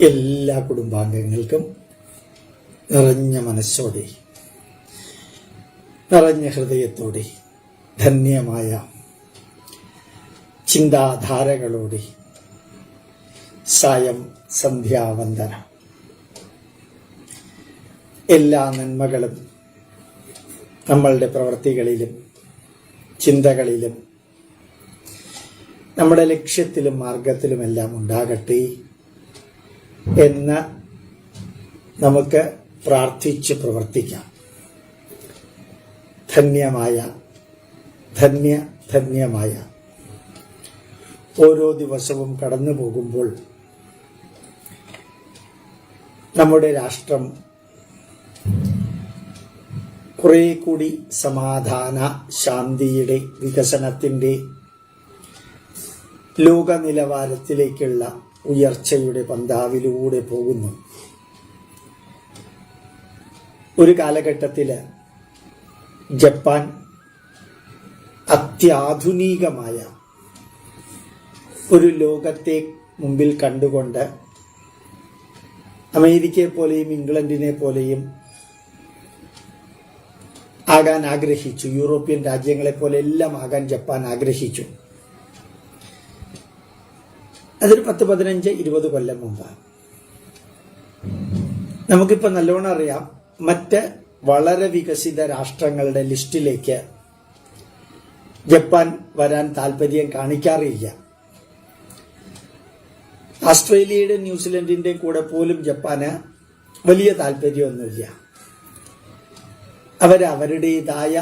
എല്ലാ കുടുംബാംഗങ്ങൾക്കും നിറഞ്ഞ മനസ്സോടെ, നിറഞ്ഞ ഹൃദയത്തോടെ, ധന്യമായ ചിന്താധാരകളോടെ സായം സന്ധ്യാവന്ദനം. എല്ലാ നന്മകളും നമ്മളുടെ പ്രവൃത്തികളിലും ചിന്തകളിലും നമ്മുടെ ലക്ഷ്യത്തിലും മാർഗത്തിലുമെല്ലാം ഉണ്ടാകട്ടെ എന്ന് നമുക്ക് പ്രാർത്ഥിച്ച് പ്രവർത്തിക്കാം. ധന്യമായ ഓരോ ദിവസവും കടന്നു പോകുമ്പോൾ നമ്മുടെ രാഷ്ട്രം കുറെ കൂടി സമാധാന, ശാന്തിയുടെ, വികസനത്തിന്റെ, ലോക നിലവാരത്തിലേക്കുള്ള ഉയർച്ചയുടെ പന്താവിലൂടെ പോകുന്നു. ഒരു കാലഘട്ടത്തില് ജപ്പാൻ അത്യാധുനികമായ ഒരു ലോകത്തെ മുമ്പിൽ കണ്ടുകൊണ്ട് അമേരിക്കയെ പോലെയും ഇംഗ്ലണ്ടിനെ പോലെയും ആകാൻ ആഗ്രഹിച്ചു. യൂറോപ്യൻ രാജ്യങ്ങളെ പോലെ എല്ലാം ആകാൻ ജപ്പാൻ ആഗ്രഹിച്ചു. അതൊരു 10-15-20 കൊല്ലം മുമ്പാണ്. നമുക്കിപ്പോ നല്ലോണം അറിയാം, മറ്റ് വളരെ വികസിത രാഷ്ട്രങ്ങളുടെ ലിസ്റ്റിലേക്ക് ജപ്പാൻ വരാൻ താല്പര്യം കാണിക്കാറില്ല. ഓസ്ട്രേലിയയുടെ, ന്യൂസിലൻഡിന്റെ കൂടെ പോലും ജപ്പാന് വലിയ താല്പര്യമൊന്നുമില്ല. അവരുടേതായ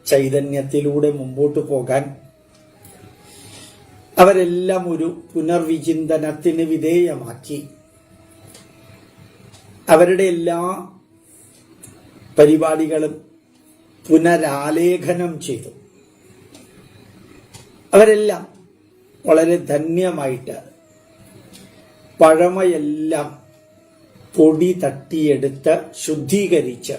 ചൈതന്യത്തിലൂടെ മുമ്പോട്ട് പോകാൻ അവരെല്ലാം ഒരു പുനർവിചിന്തനത്തിന് വിധേയമാക്കി അവരുടെ എല്ലാ പരിപാടികളും പുനരാലേഖനം ചെയ്തു. അവരെല്ലാം വളരെ ധന്യമായിട്ട് പഴമയെല്ലാം പൊടി തട്ടിയെടുത്ത് ശുദ്ധീകരിച്ച്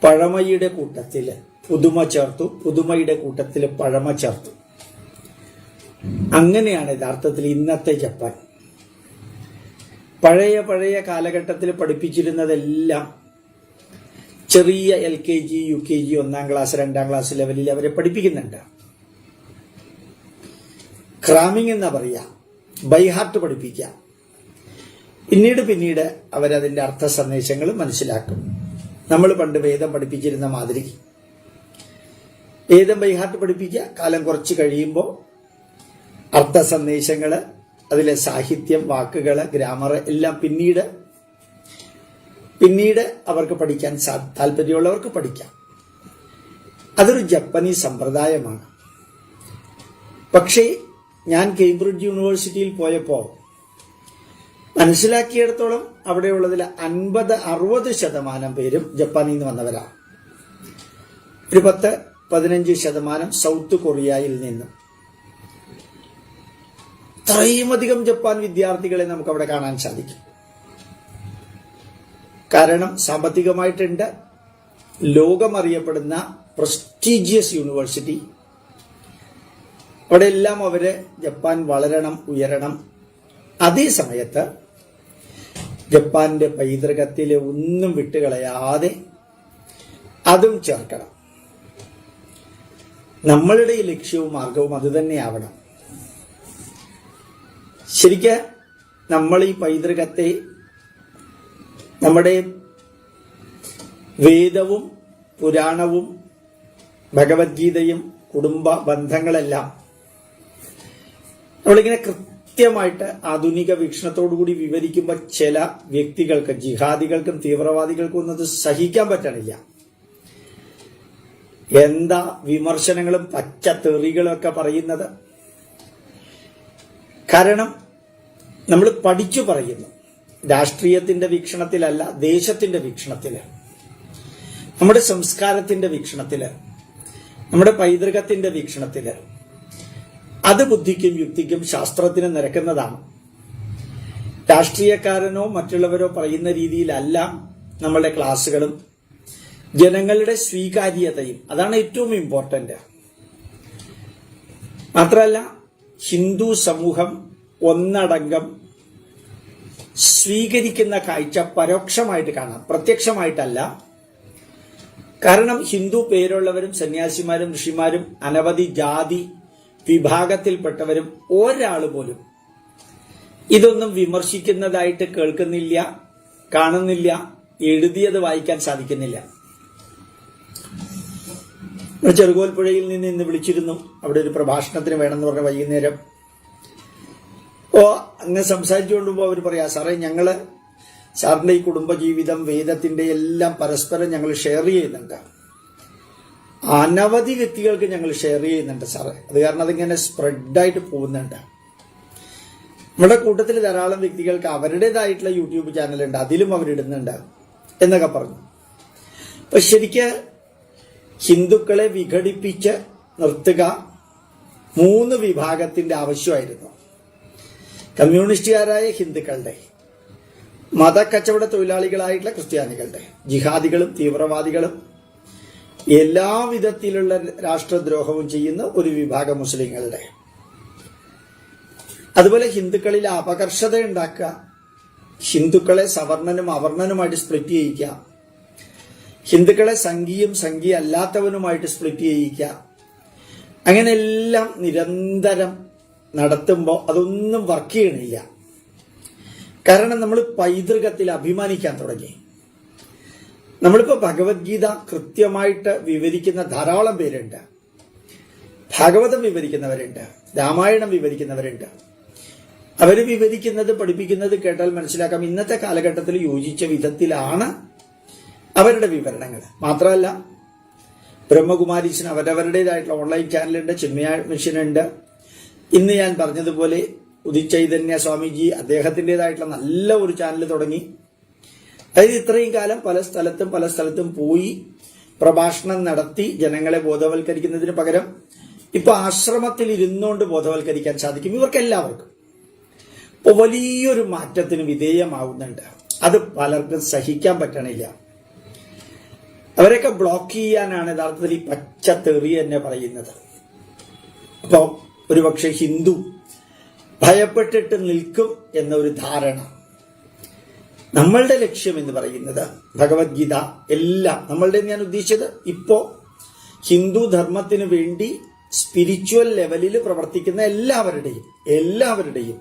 പഴമയുടെ കൂട്ടത്തിൽ പുതുമ ചേർത്തു, പുതുമയുടെ കൂട്ടത്തിൽ പഴമ ചേർത്തു. അങ്ങനെയാണ് യഥാർത്ഥത്തിൽ ഇന്നത്തെ ജപ്പാൻ. പഴയ കാലഘട്ടത്തിൽ പഠിപ്പിച്ചിരുന്നതെല്ലാം ചെറിയ LKG, UKG, 1ാം ക്ലാസ്, 2ാം ക്ലാസ് ലെവലിൽ അവരെ പഠിപ്പിക്കുന്നുണ്ട്. ക്രാമിംഗ് എന്നാ പറയാ, ബൈഹാർട്ട് പഠിപ്പിക്കുക. പിന്നീട് അവരതിന്റെ അർത്ഥ സന്ദേശങ്ങൾ മനസ്സിലാക്കും. നമ്മൾ പണ്ട് വേദം പഠിപ്പിച്ചിരുന്ന മാതിരി വേദം ബൈഹാർട്ട് പഠിപ്പിക്കുക. കാലം കുറച്ച് കഴിയുമ്പോൾ അർത്ഥ സന്ദേശങ്ങള്, അതിലെ സാഹിത്യം, വാക്കുകള്, ഗ്രാമർ എല്ലാം പിന്നീട് അവർക്ക് പഠിക്കാൻ താല്പര്യമുള്ളവർക്ക് പഠിക്കാം. അതൊരു ജപ്പനീസ് സമ്പ്രദായമാണ്. പക്ഷേ ഞാൻ കേംബ്രിഡ്ജ് യൂണിവേഴ്സിറ്റിയിൽ പോയപ്പോൾ മനസ്സിലാക്കിയിടത്തോളം അവിടെയുള്ളതിൽ 50-60% പേരും ജപ്പാനിൽ നിന്ന് വന്നവരാണ്. ഒരു 10-15% സൗത്ത് കൊറിയയിൽ നിന്നും. ഇത്രയും അധികം ജപ്പാൻ വിദ്യാർത്ഥികളെ നമുക്ക് അവിടെ കാണാൻ സാധിക്കും. കാരണം സാമ്പത്തികമായിട്ടുണ്ട്, ലോകമറിയപ്പെടുന്ന പ്രസ്റ്റീജിയസ് യൂണിവേഴ്സിറ്റി. അവിടെ എല്ലാം ജപ്പാൻ വളരണം, ഉയരണം. അതേ സമയത്ത് ജപ്പാന്റെ പൈതൃകത്തിലെ ഒന്നും വിട്ടുകളയാതെ അതും ചേർക്കണം. നമ്മളുടെ ലക്ഷ്യവും മാർഗവും അതുതന്നെയാവണം. ശരിക്ക് നമ്മൾ ഈ പൈതൃകത്തെ, നമ്മുടെ വേദവും പുരാണവും ഭഗവത്ഗീതയും കുടുംബ ബന്ധങ്ങളെല്ലാം നമ്മളിങ്ങനെ കൃത്യമായിട്ട് ആധുനിക വീക്ഷണത്തോടുകൂടി വിവരിക്കുമ്പോൾ ചില വ്യക്തികൾക്ക്, ജിഹാദികൾക്കും തീവ്രവാദികൾക്കും ഒന്നും അത് സഹിക്കാൻ പറ്റണില്ല. എന്താ വിമർശനങ്ങളും പച്ച തെറികളും ഒക്കെ പറയുന്നത്. കാരണം നമ്മൾ പഠിച്ചു പറയുന്നു. രാഷ്ട്രീയത്തിന്റെ വീക്ഷണത്തിലല്ല, ദേശത്തിന്റെ വീക്ഷണത്തില്, നമ്മുടെ സംസ്കാരത്തിന്റെ വീക്ഷണത്തില്, നമ്മുടെ പൈതൃകത്തിന്റെ വീക്ഷണത്തില്. അത് ബുദ്ധിക്കും യുക്തിക്കും ശാസ്ത്രത്തിനും നിരക്കുന്നതാണ്. രാഷ്ട്രീയക്കാരനോ മറ്റുള്ളവരോ പറയുന്ന രീതിയിലല്ല നമ്മളുടെ ക്ലാസ്സുകളും ജനങ്ങളുടെ സ്വീകാര്യതയും. അതാണ് ഏറ്റവും ഇമ്പോർട്ടന്റ്. മാത്രമല്ല ഹിന്ദു സമൂഹം ഒന്നടങ്കം സ്വീകരിക്കുന്ന കാഴ്ച പരോക്ഷമായിട്ട് കാണാം, പ്രത്യക്ഷമായിട്ടല്ല. കാരണം ഹിന്ദു പേരുള്ളവരും സന്യാസിമാരും ഋഷിമാരും അനവധി ജാതി വിഭാഗത്തിൽപ്പെട്ടവരും ഒരാൾ പോലും ഇതൊന്നും വിമർശിക്കുന്നതായിട്ട് കേൾക്കുന്നില്ല, കാണുന്നില്ല, എഴുതിയത് വായിക്കാൻ സാധിക്കുന്നില്ല. ചെറുകോൽപ്പുഴയിൽ നിന്ന് ഇന്ന് വിളിച്ചിരുന്നു, അവിടെ ഒരു പ്രഭാഷണത്തിന് വേണമെന്ന് പറഞ്ഞ വൈകുന്നേരം. അങ്ങനെ സംസാരിച്ചുകൊണ്ടുമ്പോ അവർ പറയാ, സാറേ ഞങ്ങള് സാറിന്റെ ഈ കുടുംബജീവിതം വേദത്തിന്റെ എല്ലാം പരസ്പരം ഞങ്ങൾ ഷെയർ ചെയ്യുന്നുണ്ട്, അനവധി വ്യക്തികൾക്ക് ഞങ്ങൾ ഷെയർ ചെയ്യുന്നുണ്ട് സാറേ, അത് കാരണം അതിങ്ങനെ സ്പ്രെഡായിട്ട് പോകുന്നുണ്ട്. നമ്മുടെ കൂട്ടത്തിൽ ധാരാളം വ്യക്തികൾക്ക് അവരുടേതായിട്ടുള്ള യൂട്യൂബ് ചാനലുണ്ട്, അതിലും അവരിടുന്നുണ്ട് എന്നൊക്കെ പറഞ്ഞു. അപ്പൊ ശരിക്ക് ഹിന്ദുക്കളെ വിഘടിപ്പിച്ച് നിർത്തുക 3 വിഭാഗത്തിന്റെ ആവശ്യമായിരുന്നു. കമ്മ്യൂണിസ്റ്റുകാരായ ഹിന്ദുക്കളുടെ, മതക്കച്ചവട തൊഴിലാളികളായിട്ടുള്ള ക്രിസ്ത്യാനികളുടെ, ജിഹാദികളും തീവ്രവാദികളും എല്ലാവിധത്തിലുള്ള രാഷ്ട്രദ്രോഹവും ചെയ്യുന്ന ഒരു വിഭാഗം മുസ്ലിങ്ങളുടെ, അതുപോലെ ഹിന്ദുക്കളിൽ അപകർഷത ഉണ്ടാക്കുക, ഹിന്ദുക്കളെ സവർണനും അവർണനുമായിട്ട് സ്പ്ലിറ്റ് ചെയ്യിക്കുക, ഹിന്ദുക്കളെ സംഘീയും സംഘീയ അല്ലാത്തവനുമായിട്ട് സ്പ്ലിറ്റ് ചെയ്യിക്കുക, അങ്ങനെയെല്ലാം നിരന്തരം നടത്തുമ്പോൾ അതൊന്നും വർക്ക് ചെയ്യണില്ല. കാരണം നമ്മൾ പൈതൃകത്തിൽ അഭിമാനിക്കാൻ തുടങ്ങി. നമ്മളിപ്പോ ഭഗവത്ഗീത കൃത്യമായിട്ട് വിവരിക്കുന്ന ധാരാളം പേരുണ്ട്, ഭാഗവതം വിവരിക്കുന്നവരുണ്ട്, രാമായണം വിവരിക്കുന്നവരുണ്ട്. അവര് വിവരിക്കുന്നത് പഠിപ്പിക്കുന്നത് കേട്ടാൽ മനസ്സിലാക്കാം ഇന്നത്തെ കാലഘട്ടത്തിൽ യോജിച്ച വിധത്തിലാണ് അവരുടെ വിവരണങ്ങൾ. മാത്രമല്ല ബ്രഹ്മകുമാരീസിന് അവരവരുടേതായിട്ടുള്ള ഓൺലൈൻ ചാനലുണ്ട്, ചിന്മയ മിഷനുണ്ട്. ഇന്ന് ഞാൻ പറഞ്ഞതുപോലെ ഉദിത് ചൈതന്യ സ്വാമിജി അദ്ദേഹത്തിൻ്റെതായിട്ടുള്ള നല്ല ഒരു ചാനൽ തുടങ്ങി. അതായത് ഇത്രയും കാലം പല സ്ഥലത്തും പോയി പ്രഭാഷണം നടത്തി ജനങ്ങളെ ബോധവൽക്കരിക്കുന്നതിന് പകരം ഇപ്പൊ ആശ്രമത്തിൽ ഇരുന്നുകൊണ്ട് ബോധവൽക്കരിക്കാൻ സാധിക്കും ഇവർക്കെല്ലാവർക്കും. ഇപ്പൊ വലിയൊരു മാറ്റത്തിന് വിധേയമാവുന്നുണ്ട്. അത് പലർക്കും സഹിക്കാൻ പറ്റണില്ല. അവരെയൊക്കെ ബ്ലോക്ക് ചെയ്യാനാണ് യഥാർത്ഥത്തിൽ ഈ പച്ച തെറി തന്നെ പറയുന്നത്. അപ്പോ ഒരുപക്ഷെ ഹിന്ദു ഭയപ്പെട്ടിട്ട് നിൽക്കും എന്നൊരു ധാരണ. നമ്മളുടെ ലക്ഷ്യം എന്ന് പറയുന്നത് ഭഗവത്ഗീത എല്ലാം നമ്മളുടെ, ഞാൻ ഉദ്ദേശിച്ചത് ഇപ്പോ ഹിന്ദു ധർമ്മത്തിന് വേണ്ടി സ്പിരിച്വൽ ലെവലിൽ പ്രവർത്തിക്കുന്ന എല്ലാവരുടെയും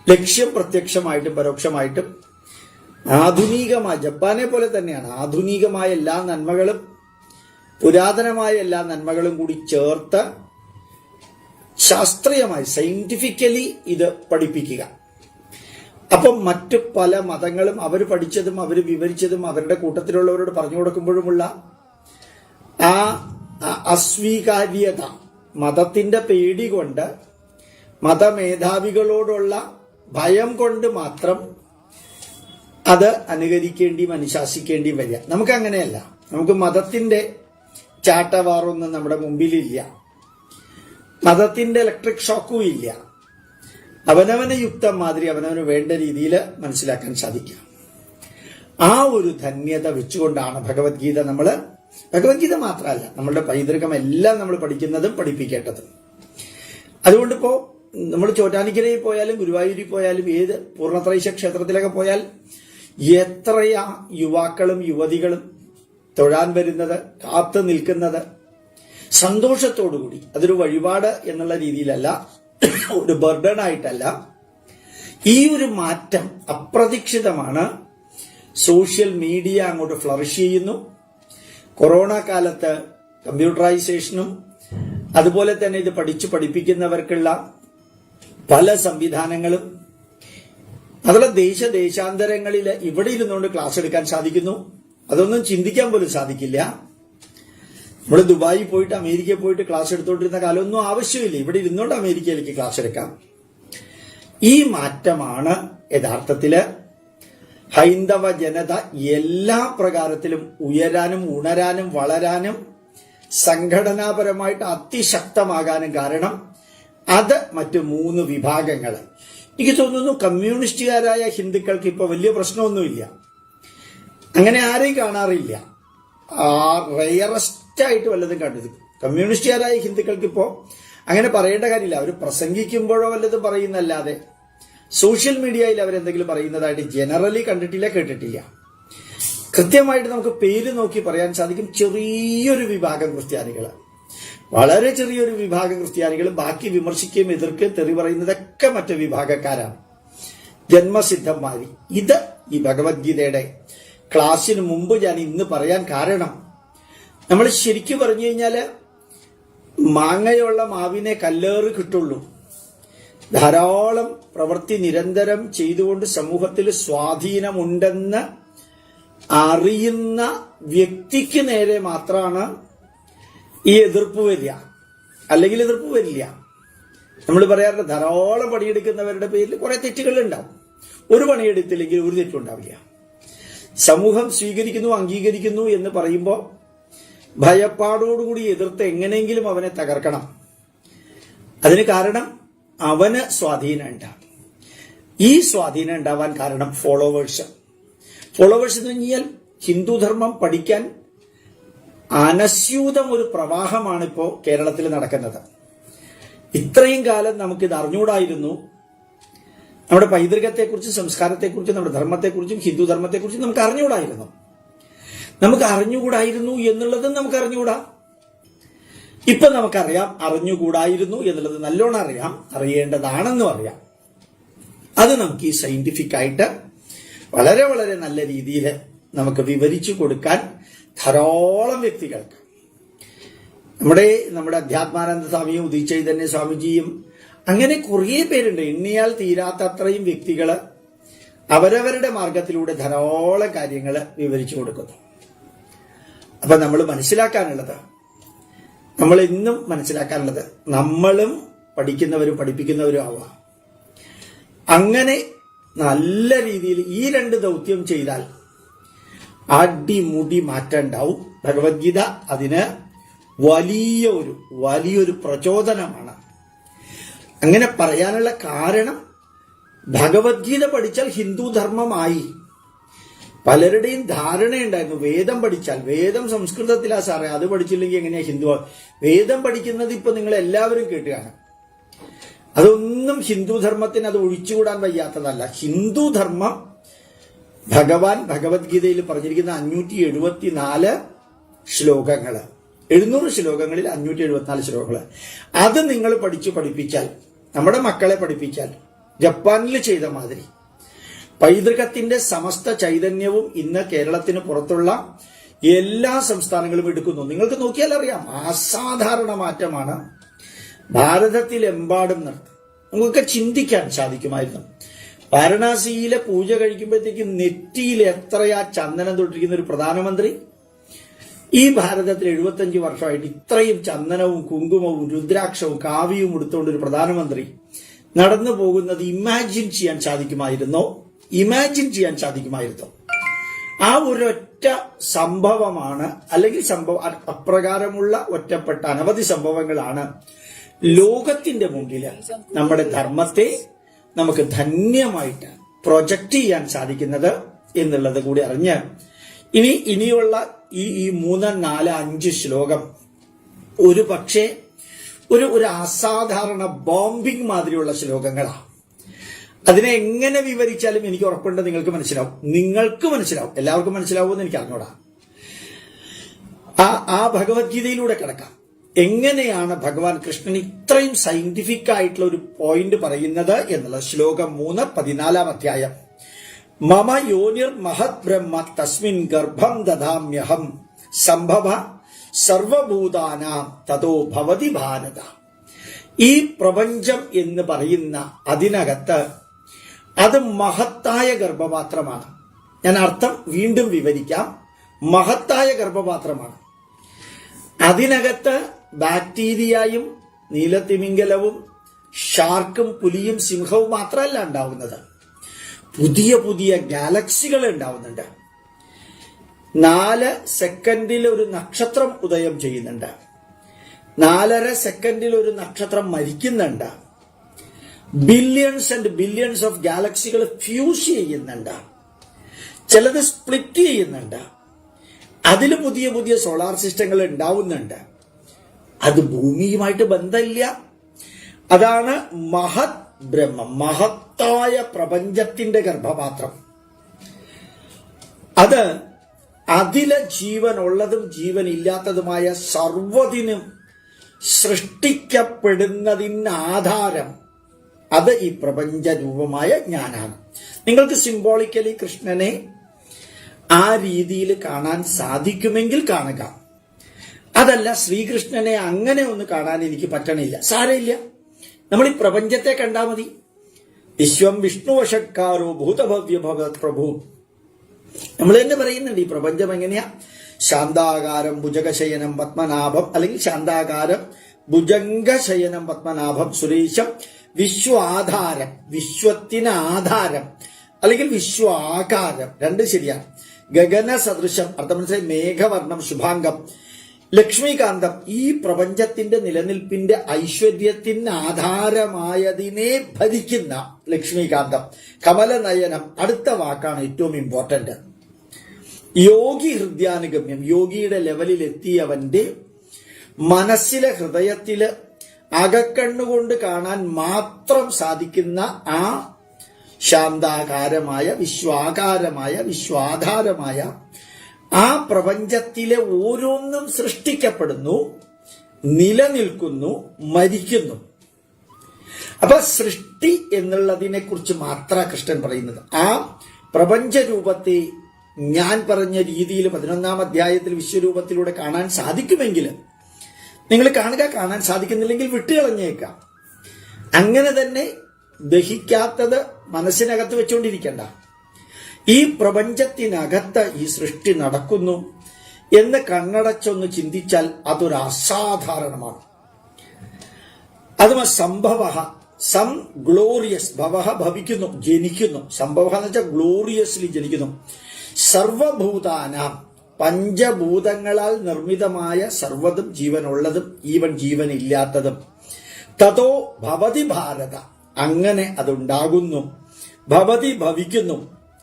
ലക്ഷ്യം പ്രത്യക്ഷമായിട്ടും പരോക്ഷമായിട്ടും ആധുനികമായ, ജപ്പാനെ പോലെ തന്നെയാണ്, ആധുനികമായ എല്ലാ നന്മകളും പുരാതനമായ എല്ലാ നന്മകളും കൂടി ചേർത്ത് ശാസ്ത്രീയമായി സയന്റിഫിക്കലി ഇത് പഠിപ്പിക്കുക. അപ്പം മറ്റു പല മതങ്ങളും അവർ പഠിച്ചതും അവർ വിവരിച്ചതും അവരുടെ കൂട്ടത്തിലുള്ളവരോട് പറഞ്ഞു കൊടുക്കുമ്പോഴുമുള്ള ആ അസ്വീകാര്യത, മതത്തിന്റെ പേടി കൊണ്ട്, മതമേധാവികളോടുള്ള ഭയം കൊണ്ട് മാത്രം അത് അനുകരിക്കേണ്ടിയും അനുശാസിക്കേണ്ടിയും വരിക. നമുക്ക് അങ്ങനെയല്ല. നമുക്ക് മതത്തിന്റെ ചാട്ടവാറൊന്നും നമ്മുടെ മുമ്പിലില്ല, മതത്തിന്റെ ഇലക്ട്രിക് ഷോക്കും ഇല്ല. അവനവന് യുക്തം മാതിരി അവനവന് വേണ്ട രീതിയിൽ മനസ്സിലാക്കാൻ സാധിക്കും. ആ ഒരു ധന്യത വെച്ചുകൊണ്ടാണ് ഭഗവത്ഗീത മാത്രമല്ല നമ്മളുടെ പൈതൃകം എല്ലാം നമ്മൾ പഠിക്കുന്നതും പഠിപ്പിക്കേണ്ടതും. അതുകൊണ്ടിപ്പോ നമ്മൾ ചോറ്റാനിക്കരയിൽ പോയാലും ഗുരുവായൂരിൽ പോയാലും ഏത് പൂർണ്ണത്രൈശ ക്ഷേത്രത്തിലൊക്കെ പോയാൽ എത്രയാ യുവാക്കളും യുവതികളും തൊഴാൻ വരുന്നത്, കാത്തു നിൽക്കുന്നത് സന്തോഷത്തോടുകൂടി. അതൊരു വഴിപാട് എന്നുള്ള രീതിയിലല്ല, ഒരു ബർഡൺ ആയിട്ടല്ല. ഈ ഒരു മാറ്റം അപ്രതീക്ഷിതമാണ്. സോഷ്യൽ മീഡിയ അങ്ങോട്ട് ഫ്ലറിഷ് ചെയ്യുന്നു. കൊറോണ കാലത്ത് കമ്പ്യൂട്ടറൈസേഷനും അതുപോലെ തന്നെ ഇത് പഠിപ്പിക്കുന്നവർക്കുള്ള പല സംവിധാനങ്ങളും, അതുപോലെ ദേശാന്തരങ്ങളിൽ ഇവിടെ ഇരുന്നുകൊണ്ട് ക്ലാസ് എടുക്കാൻ സാധിക്കുന്നു. അതൊന്നും ചിന്തിക്കാൻ പോലും സാധിക്കില്ല. നമ്മൾ ദുബായിൽ പോയിട്ട് അമേരിക്കയിൽ പോയിട്ട് ക്ലാസ് എടുത്തോണ്ടിരുന്ന കാലമൊന്നും ആവശ്യമില്ല. ഇവിടെ ഇരുന്നുകൊണ്ട് അമേരിക്കയിലേക്ക് ക്ലാസ് എടുക്കാം. ഈ മാറ്റമാണ് യഥാർത്ഥത്തില് ഹൈന്ദവ ജനത എല്ലാ പ്രകാരത്തിലും ഉയരാനും ഉണരാനും വളരാനും സംഘടനാപരമായിട്ട് അതിശക്തമാകാനും കാരണം. അത് മറ്റു 3 വിഭാഗങ്ങൾ. എനിക്ക് തോന്നുന്നു കമ്മ്യൂണിസ്റ്റുകാരായ ഹിന്ദുക്കൾക്ക് ഇപ്പൊ വലിയ പ്രശ്നമൊന്നുമില്ല. അങ്ങനെ ആരെയും കാണാറില്ല. റെയറസ്റ്റ് ആയിട്ട് വല്ലതും കണ്ടത്. കമ്മ്യൂണിസ്റ്റുകാരായ ഹിന്ദുക്കൾക്ക് ഇപ്പോ അങ്ങനെ പറയേണ്ട കാര്യമില്ല. അവർ പ്രസംഗിക്കുമ്പോഴോ വല്ലതും പറയുന്നല്ലാതെ സോഷ്യൽ മീഡിയയിൽ അവരെന്തെങ്കിലും പറയുന്നതായിട്ട് ജനറലി കണ്ടിട്ടില്ല, കേട്ടിട്ടില്ല. കൃത്യമായിട്ട് നമുക്ക് പേര് നോക്കി പറയാൻ സാധിക്കും. ചെറിയൊരു വിഭാഗം ക്രിസ്ത്യാനികൾ, വളരെ ചെറിയൊരു വിഭാഗം ക്രിസ്ത്യാനികളും, ബാക്കി വിമർശിക്കുകയും എതിർക്കുകയും തെറി പറയുന്നതൊക്കെ മറ്റു വിഭാഗക്കാരാണ്, ജന്മസിദ്ധന്മാരി. ഇത് ഈ ഭഗവത്ഗീതയുടെ ക്ലാസ്സിന് മുമ്പ് ഞാൻ ഇന്ന് പറയാൻ കാരണം, നമ്മൾ ശരിക്കും പറഞ്ഞു കഴിഞ്ഞാല് മാങ്ങയുള്ള മാവിനെ കല്ലേറ് കിട്ടുള്ളൂ. ധാരാളം പ്രവൃത്തി നിരന്തരം ചെയ്തുകൊണ്ട് സമൂഹത്തിൽ സ്വാധീനമുണ്ടെന്ന് അറിയുന്ന വ്യക്തിക്ക് നേരെ മാത്രമാണ് ഈ എതിർപ്പ് വരിക, അല്ലെങ്കിൽ എതിർപ്പ് വരില്ല. നമ്മൾ പറയാറുണ്ട്, ധാരാളം പണിയെടുക്കുന്നവരുടെ പേരിൽ കുറെ തെറ്റുകൾ ഉണ്ടാവും. ഒരു പണിയെടുത്തില്ലെങ്കിൽ ഒരു തെറ്റുണ്ടാവില്ല. സമൂഹം സ്വീകരിക്കുന്നു, അംഗീകരിക്കുന്നു എന്ന് പറയുമ്പോൾ ഭയപ്പാടോടുകൂടി എതിർത്ത് എങ്ങനെയെങ്കിലും അവനെ തകർക്കണം. അതിന് കാരണം അവന് സ്വാധീനം ഉണ്ടാവും. ഈ സ്വാധീനം ഉണ്ടാവാൻ കാരണം ഫോളോവേഴ്സ് എന്ന് പറഞ്ഞാൽ ഹിന്ദുധർമ്മം പഠിക്കാൻ അനസ്യൂതം ഒരു പ്രവാഹമാണ് ഇപ്പോ കേരളത്തിൽ നടക്കുന്നത്. ഇത്രയും കാലം നമുക്കിത് അറിഞ്ഞുകൂടായിരുന്നു. നമ്മുടെ പൈതൃകത്തെക്കുറിച്ചും സംസ്കാരത്തെക്കുറിച്ചും നമ്മുടെ ധർമ്മത്തെക്കുറിച്ചും ഹിന്ദുധർമ്മത്തെക്കുറിച്ചും നമുക്ക് അറിഞ്ഞുകൂടായിരുന്നു. എന്നുള്ളതും നമുക്ക് അറിഞ്ഞുകൂടാ. ഇപ്പൊ നമുക്കറിയാം, അറിഞ്ഞുകൂടായിരുന്നു എന്നുള്ളത് നല്ലോണം അറിയാം, അറിയേണ്ടതാണെന്നും അറിയാം. അത് നമുക്ക് ഈ സയന്റിഫിക് ആയിട്ട് വളരെ വളരെ നല്ല രീതിയിൽ നമുക്ക് വിവരിച്ചു കൊടുക്കാൻ ധാരാളം വ്യക്തികൾക്ക്, നമ്മുടെ അധ്യാത്മാനന്ദ സ്വാമിയും ഉദിചൈതന്യ സ്വാമിജിയും അങ്ങനെ കുറേ പേരുണ്ട്. എണ്ണിയാൽ തീരാത്തത്രയും വ്യക്തികള് അവരവരുടെ മാർഗത്തിലൂടെ ധാരാളം കാര്യങ്ങൾ വിവരിച്ചു കൊടുക്കുന്നു. അപ്പൊ നമ്മൾ ഇന്നും മനസ്സിലാക്കാനുള്ളത് നമ്മളും പഠിക്കുന്നവരും പഠിപ്പിക്കുന്നവരും ആവുക. അങ്ങനെ നല്ല രീതിയിൽ ഈ രണ്ട് ദൗത്യം ചെയ്താൽ അടിമുടി മാറ്റം ഉണ്ടാവും. ഭഗവത്ഗീത അതിന് വലിയൊരു പ്രചോദനമാണ്. അങ്ങനെ പറയാനുള്ള കാരണം, ഭഗവത്ഗീത പഠിച്ചാൽ ഹിന്ദു ധർമ്മമായി. പലരുടെയും ധാരണയുണ്ടായിരുന്നു, വേദം പഠിച്ചാൽ, വേദം സംസ്കൃതത്തിലാ സാറേ, അത് പഠിച്ചില്ലെങ്കിൽ എങ്ങനെയാ ഹിന്ദു? വേദം പഠിക്കുന്നത് ഇപ്പൊ നിങ്ങൾ എല്ലാവരും കേട്ടുകയാണ്. അതൊന്നും ഹിന്ദുധർമ്മത്തിന് അത് ഒഴിച്ചുകൂടാൻ വയ്യാത്തതല്ല. ഹിന്ദുധർമ്മം ഭഗവാൻ ഭഗവത്ഗീതയിൽ പറഞ്ഞിരിക്കുന്ന 574 ശ്ലോകങ്ങള്, 700 ശ്ലോകങ്ങളിൽ 574 ശ്ലോകങ്ങള്, അത് നിങ്ങൾ പഠിപ്പിച്ചാൽ, നമ്മുടെ മക്കളെ പഠിപ്പിച്ചാൽ, ജപ്പാനിൽ ചെയ്ത മാതിരി പൈതൃകത്തിന്റെ സമസ്ത ചൈതന്യവും ഇന്ന് കേരളത്തിന് പുറത്തുള്ള എല്ലാ സംസ്ഥാനങ്ങളും എടുക്കുന്നു. നിങ്ങൾക്ക് നോക്കിയാൽ അറിയാം, അസാധാരണ മാറ്റമാണ് ഭാരതത്തിലെമ്പാടും നടത്തുന്നത്. നമുക്കൊക്കെ ചിന്തിക്കാൻ സാധിക്കുമായിരുന്നു. വാരണാസിയിലെ പൂജ കഴിക്കുമ്പോഴത്തേക്ക് നെറ്റിയിൽ എത്രയാ ചന്ദനം തൊട്ടിരിക്കുന്ന ഒരു പ്രധാനമന്ത്രി, ഈ ഭാരതത്തിൽ 75 വർഷമായിട്ട് ഇത്രയും ചന്ദനവും കുങ്കുമവും രുദ്രാക്ഷവും കാവ്യവും എടുത്തുകൊണ്ട് ഒരു പ്രധാനമന്ത്രി നടന്നു പോകുന്നത് ഇമാജിൻ ചെയ്യാൻ സാധിക്കുമായിരുന്നോ? ആ ഒരൊറ്റ സംഭവമാണ്, അല്ലെങ്കിൽ അപ്രകാരമുള്ള ഒറ്റപ്പെട്ട അനവധി സംഭവങ്ങളാണ് ലോകത്തിന്റെ മുമ്പിൽ നമ്മുടെ ധർമ്മത്തെ നമുക്ക് ധന്യമായിട്ട് പ്രൊജക്റ്റ് ചെയ്യാൻ സാധിക്കുന്നത് എന്നുള്ളത് കൂടി അറിഞ്ഞ് ഇനിയുള്ള ഈ 3, 4, 5 ശ്ലോകം ഒരു പക്ഷേ ഒരു അസാധാരണ ബോംബിംഗ് മാതിരിയുള്ള ശ്ലോകങ്ങളാണ്. അതിനെ എങ്ങനെ വിവരിച്ചാലും എനിക്ക് ഉറപ്പുണ്ട് നിങ്ങൾക്ക് മനസ്സിലാവും. എല്ലാവർക്കും മനസ്സിലാവുമെന്ന് എനിക്ക് അറിഞ്ഞൂടാ. ആ ഭഗവത്ഗീതയിലൂടെ കിടക്കാം. എങ്ങനെയാണ് ഭഗവാൻ കൃഷ്ണൻ ഇത്രയും സയന്റിഫിക് ആയിട്ടുള്ള ഒരു പോയിന്റ് പറയുന്നത് എന്നുള്ളത്. ശ്ലോകം 3, 14-ാം അധ്യായം. മമ യോനിർ മഹത് ബ്രഹ്മ തസ്മിൻ ഗർഭം ദധാമ്യഹം സംഭവ സർവഭൂതാനാം തതോ ഭവതി ഭാരത. ഈ പ്രപഞ്ചം എന്ന് പറയുന്ന അതിനകത്ത് അത് മഹത്തായ ഗർഭപാത്രമാണ്. ഞാൻ അർത്ഥം വീണ്ടും വിവരിക്കാം. മഹത്തായ ഗർഭപാത്രമാണ്. അതിനകത്ത് ബാക്ടീരിയയും നീലത്തിമിംഗലവും ഷാർക്കും പുലിയും സിംഹവും മാത്രമല്ല ഉണ്ടാവുന്നത്, പുതിയ ഗാലക്സികൾ ഉണ്ടാവുന്നുണ്ട്. 4 സെക്കൻഡിൽ ഒരു നക്ഷത്രം ഉദയം ചെയ്യുന്നുണ്ട്. 4.5 സെക്കൻഡിൽ ഒരു നക്ഷത്രം മരിക്കുന്നുണ്ട്. ബില്യൺസ് ആൻഡ് ബില്യൺസ് ഓഫ് ഗാലക്സികൾ ഫ്യൂസ് ചെയ്യുന്നുണ്ട്. ചിലത് സ്പ്ലിറ്റ് ചെയ്യുന്നുണ്ട്. അതിൽ പുതിയ സോളാർ സിസ്റ്റങ്ങൾ ഉണ്ടാവുന്നുണ്ട്. അത് ഭൂമിയുമായിട്ട് ബന്ധമില്ല. അതാണ് മഹത് ബ്രഹ്മം, മഹത്തായ പ്രപഞ്ചത്തിന്റെ ഗർഭപാത്രം. അത് അതിലെ ജീവനുള്ളതും ജീവനില്ലാത്തതുമായ സർവ്വതിനും സൃഷ്ടിക്കപ്പെടുന്നതിന് ആധാരം അത് ഈ പ്രപഞ്ച രൂപമായ ഞാനാണ്. നിങ്ങൾക്ക് സിംബോളിക്കലി കൃഷ്ണനെ ആ രീതിയിൽ കാണാൻ സാധിക്കുമെങ്കിൽ കാണുക. അതല്ല, ശ്രീകൃഷ്ണനെ അങ്ങനെ ഒന്ന് കാണാൻ എനിക്ക് പറ്റണില്ല, സാരമില്ല, നമ്മൾ ഈ പ്രപഞ്ചത്തെ കണ്ടാൽ മതി. വിശ്വം വിഷ്ണുവശക്കാരോ ഭൂതഭവ്യ ഭഗവത് പ്രഭു. നമ്മൾ തന്നെ പറയുന്നുണ്ട് ഈ പ്രപഞ്ചം എങ്ങനെയാ? ശാന്താകാരം ഭുജഗശയനം പത്മനാഭം, അല്ലെങ്കിൽ ശാന്താകാരം ഭുജംഗശയനം പത്മനാഭം സുരേശം വിശ്വാധാരം, വിശ്വത്തിന് ആധാരം, അല്ലെങ്കിൽ വിശ്വാകാരം, രണ്ട് ശരിയാണ്. ഗഗന സദൃശം, അർത്ഥം മനസ്സിലായി, മേഘവർണം ശുഭാംഗം, ലക്ഷ്മീകാന്തം, ഈ പ്രപഞ്ചത്തിന്റെ നിലനിൽപ്പിന്റെ ഐശ്വര്യത്തിന് ആധാരമായതിനെ ഭരിക്കുന്ന ലക്ഷ്മീകാന്തം, കമലനയനം. അടുത്ത വാക്കാണ് ഏറ്റവും ഇമ്പോർട്ടന്റ്. യോഗി ഹൃദയാനുഗമ്യം, യോഗിയുടെ ലെവലിൽ എത്തിയവന്റെ മനസ്സിലെ ഹൃദയത്തില് അകക്കണ്ണുകൊണ്ട് കാണാൻ മാത്രം സാധിക്കുന്ന ആ ശാന്താകാരമായ വിശ്വാകാരമായ വിശ്വാധാരമായ ആ പ്രപഞ്ചത്തിലെ ഓരോന്നും സൃഷ്ടിക്കപ്പെടുന്നു, നിലനിൽക്കുന്നു, മരിക്കുന്നു. അപ്പൊ സൃഷ്ടി എന്നുള്ളതിനെ കുറിച്ച് മാത്രമാണ് കൃഷ്ണൻ പറയുന്നത്. ആ പ്രപഞ്ച രൂപത്തെ ഞാൻ പറഞ്ഞ രീതിയിൽ 11-ാം അധ്യായത്തിൽ വിശ്വരൂപത്തിലൂടെ കാണാൻ സാധിക്കുമെങ്കിൽ നിങ്ങൾ കാണുക, കാണാൻ സാധിക്കുന്നില്ലെങ്കിൽ വിട്ടുകളഞ്ഞേക്കാം. അങ്ങനെ തന്നെ ദഹിക്കാത്തത് മനസ്സിനകത്ത് വെച്ചുകൊണ്ടിരിക്കണ്ട. ഈ പ്രപഞ്ചത്തിനകത്ത് ഈ സൃഷ്ടി നടക്കുന്നു എന്ന് കണ്ണടച്ചൊന്ന് ചിന്തിച്ചാൽ അതൊരു അസാധാരണമാണ്. അതും സംഭവ സം ഗ്ലോറിയസ്, ഭവ ഭവിക്കുന്നു, ജനിക്കുന്നു. സംഭവ എന്ന് വെച്ചാൽ ഗ്ലോറിയസ്ലി ജനിക്കുന്നു. സർവഭൂതാനാം, പഞ്ചഭൂതങ്ങളാൽ നിർമ്മിതമായ സർവ്വതും, ജീവനുള്ളതും ഈവൻ ജീവനില്ലാത്തതും. തതോ ഭവതി ഭാരത, അങ്ങനെ അതുണ്ടാകുന്നു. ഭവതി ഭവിക്കുന്നു.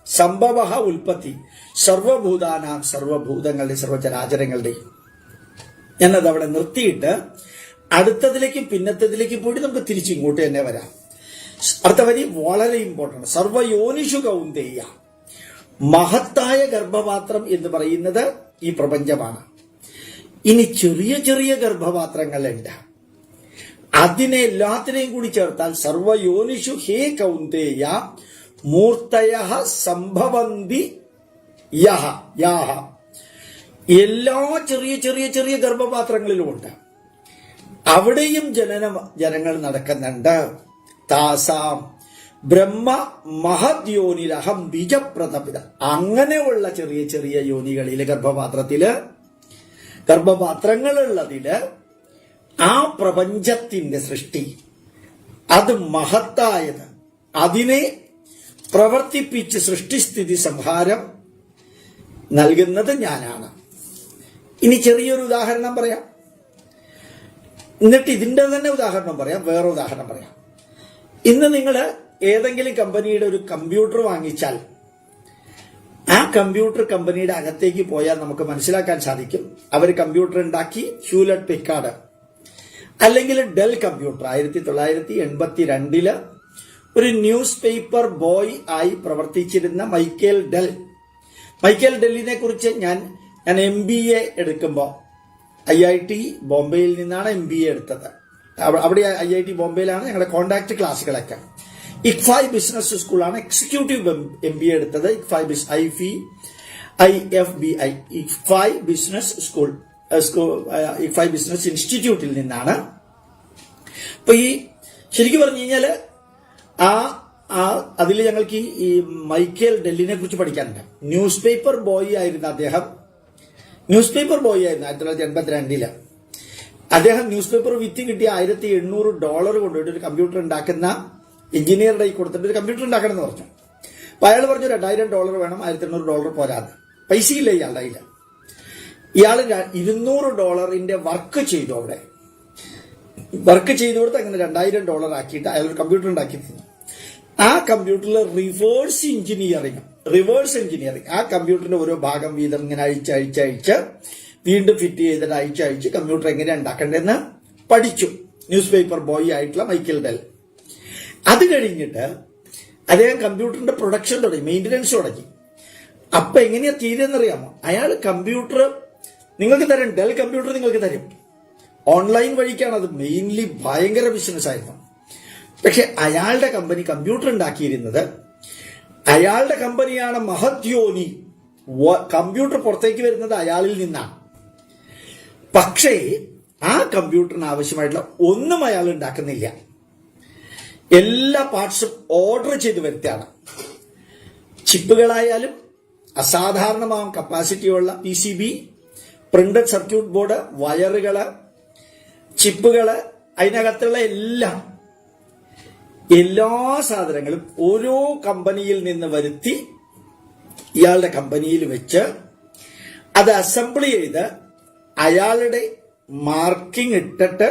സംഭവ ഉൽപ്പത്തി, സർവഭൂതാനാം, സർവഭൂതങ്ങളുടെ സർവചരാചരങ്ങളുടെയും എന്നത് അവിടെ നിർത്തിയിട്ട് അടുത്തതിലേക്കും പിന്നത്തതിലേക്കും പോയിട്ട് നമുക്ക് തിരിച്ചിങ്ങോട്ട് തന്നെ വരാം. അടുത്ത വരി വളരെ ഇമ്പോർട്ടന്റ്. സർവയോനിഷു കൗന്ദേയ, മഹത്തായ ഗർഭപാത്രം എന്ന് പറയുന്നത് ഈ പ്രപഞ്ചമാണ്. ഇനി ചെറിയ ചെറിയ ഗർഭപാത്രങ്ങളുണ്ട്. അതിനെ എല്ലാത്തിനെയും കൂടി ചേർത്താൽ സർവയോനിഷു ഹേ കൗന്ദേയ മൂർത്തയ സംഭവന്തി യഹ യാഹ, എല്ലാ ചെറിയ ചെറിയ ചെറിയ ഗർഭപാത്രങ്ങളിലുമുണ്ട്. അവിടെയും ജനങ്ങൾ നടക്കുന്നുണ്ട്. താസാം ബ്രഹ്മ മഹദ്യോനിരഹം ബീജപ്രതപിത, അങ്ങനെയുള്ള ചെറിയ ചെറിയ യോനികളില് ഗർഭപാത്രങ്ങളുള്ളതില് ആ പ്രപഞ്ചത്തിന്റെ സൃഷ്ടി, അത് മഹത്തായത്, അതിനെ പ്രവർത്തിപ്പിച്ച് സൃഷ്ടിസ്ഥിതി സംഹാരം നൽകുന്നത് ഞാനാണ്. ഇനി ചെറിയൊരു ഉദാഹരണം പറയാം, എന്നിട്ട് ഇതിന്റെ തന്നെ ഉദാഹരണം പറയാം, വേറെ ഉദാഹരണം പറയാം. ഇന്ന് നിങ്ങൾ ഏതെങ്കിലും കമ്പനിയുടെ ഒരു കമ്പ്യൂട്ടർ വാങ്ങിച്ചാൽ ആ കമ്പ്യൂട്ടർ കമ്പനിയുടെ അകത്തേക്ക് പോയാൽ നമുക്ക് മനസ്സിലാക്കാൻ സാധിക്കും അവർ കമ്പ്യൂട്ടർ ഉണ്ടാക്കി ഹ്യൂലറ്റ് പിക്കാർഡ് അല്ലെങ്കിൽ ഡെൽ കമ്പ്യൂട്ടർ 1982 ഒരു ന്യൂസ് പേപ്പർ ബോയ് ആയി പ്രവർത്തിച്ചിരുന്ന മൈക്കേൽ ഡെല്ലിനെ കുറിച്ച് ഞാൻ MBA എടുക്കുമ്പോൾ IIT ബോംബെയിൽ നിന്നാണ് MBA എടുത്തത്. അവിടെ IIT ബോംബെയിലാണ് ഞങ്ങളുടെ കോണ്ടാക്ട് ക്ലാസ്സുകളൊക്കെ. ICFAI ബിസിനസ് സ്കൂളാണ് എക്സിക്യൂട്ടീവ് MBA എടുത്തത്. ICFAI business school, ICFAI business ഇൻസ്റ്റിറ്റ്യൂട്ടിൽ നിന്നാണ്. അപ്പൊ ഈ ശരിക്കും പറഞ്ഞു കഴിഞ്ഞാല് അതിൽ ഞങ്ങൾക്ക് ഈ മൈക്കേൽ ഡെല്ലിനെ കുറിച്ച് പഠിക്കാനുണ്ട്. ന്യൂസ് പേപ്പർ ബോയ് ആയിരുന്നു അദ്ദേഹം. 1982 അദ്ദേഹം ന്യൂസ് പേപ്പർ വിറ്റ് കിട്ടിയ $1800 കൊണ്ടുപോയിട്ട് ഒരു കമ്പ്യൂട്ടർ ഉണ്ടാക്കുന്ന എഞ്ചിനീയറുടെ കൊടുത്തിട്ട് ഒരു കമ്പ്യൂട്ടർ ഉണ്ടാക്കണം എന്ന് പറഞ്ഞു. അപ്പൊ അയാൾ പറഞ്ഞു $2000 വേണം, $1800 പോരാന്ന്. പൈസയില്ല ഇയാളുടെ കയ്യില്. ഇയാൾ $200 വർക്ക് ചെയ്തു. അവിടെ വർക്ക് ചെയ്തു കൊടുത്ത് അങ്ങനെ $2000 ആക്കിയിട്ട് അയാൾ ഒരു കമ്പ്യൂട്ടർ ഉണ്ടാക്കി തന്നു. ആ കമ്പ്യൂട്ടറിൽ റിവേഴ്സ് എഞ്ചിനീയറിംഗ്, ആ കമ്പ്യൂട്ടറിന്റെ ഓരോ ഭാഗം വീതം ഇങ്ങനെ അഴിച്ച് വീണ്ടും ഫിറ്റ് ചെയ്തിട്ട് അഴിച്ച് കമ്പ്യൂട്ടർ എങ്ങനെ ഉണ്ടാക്കേണ്ടതെന്ന് പഠിച്ചു ന്യൂസ് പേപ്പർ ബോയ് ആയിട്ടുള്ള മൈക്കേൽ ഡെൽ. അത് കഴിഞ്ഞിട്ട് അദ്ദേഹം കമ്പ്യൂട്ടറിന്റെ പ്രൊഡക്ഷൻ തുടങ്ങി, മെയിൻ്റനൻസ് തുടങ്ങി. അപ്പൊ എങ്ങനെയാ തീരുന്നറിയാമോ? അയാൾ കമ്പ്യൂട്ടർ നിങ്ങൾക്ക് തരും, ഡെൽ കമ്പ്യൂട്ടർ നിങ്ങൾക്ക് തരും. ഓൺലൈൻ വഴിക്കാണ്, അത് മെയിൻലി ഭയങ്കര ബിസിനസ് ആയിരുന്നു. പക്ഷെ അയാളുടെ കമ്പനി കമ്പ്യൂട്ടർ ഉണ്ടാക്കിയിരുന്നത്, അയാളുടെ കമ്പനിയാണ് മഹദ്യോനി. കമ്പ്യൂട്ടർ പുറത്തേക്ക് വരുന്നത് അയാളിൽ നിന്നാണ്. പക്ഷേ ആ കമ്പ്യൂട്ടറിന് ആവശ്യമായിട്ടുള്ള ഒന്നും അയാൾ ഉണ്ടാക്കുന്നില്ല. എല്ലാ പാർട്സും ഓർഡർ ചെയ്ത് വരുത്താണ്. ചിപ്പുകളായാലും അസാധാരണമാവും കപ്പാസിറ്റിയുള്ള PCB, പ്രിന്റഡ് സർക്യൂട്ട് ബോർഡ്, വയറുകള്, ചിപ്പുകള്, അതിനകത്തുള്ള എല്ലാ സാധനങ്ങളും ഓരോ കമ്പനിയിൽ നിന്ന് വരുത്തി ഇയാളുടെ കമ്പനിയിൽ വെച്ച് അത് അസംബിൾ ചെയ്ത് അയാളുടെ മാർക്കിംഗ് ഇട്ടിട്ട്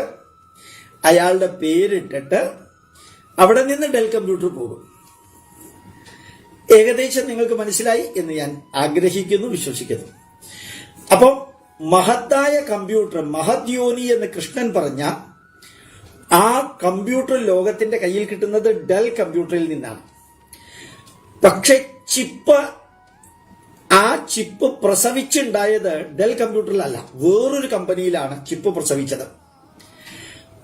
അയാളുടെ പേരിട്ടിട്ട് അവിടെ നിന്ന് ഡെൽ കമ്പ്യൂട്ടർ പോകും. ഏകദേശം നിങ്ങൾക്ക് മനസ്സിലായി എന്ന് ഞാൻ ആഗ്രഹിക്കുന്നു, വിശ്വസിക്കുന്നു. അപ്പം മഹത്തായ കമ്പ്യൂട്ടർ, മഹദ്യോനി എന്ന് കൃഷ്ണൻ പറഞ്ഞ ആ കമ്പ്യൂട്ടർ ലോകത്തിന്റെ കയ്യിൽ കിട്ടുന്നത് ഡെൽ കമ്പ്യൂട്ടറിൽ നിന്നാണ്. പക്ഷെ ആ ചിപ്പ് പ്രസവിച്ചുണ്ടായത് ഡെൽ കമ്പ്യൂട്ടറിലല്ല, വേറൊരു കമ്പനിയിലാണ് ചിപ്പ് പ്രസവിച്ചത്.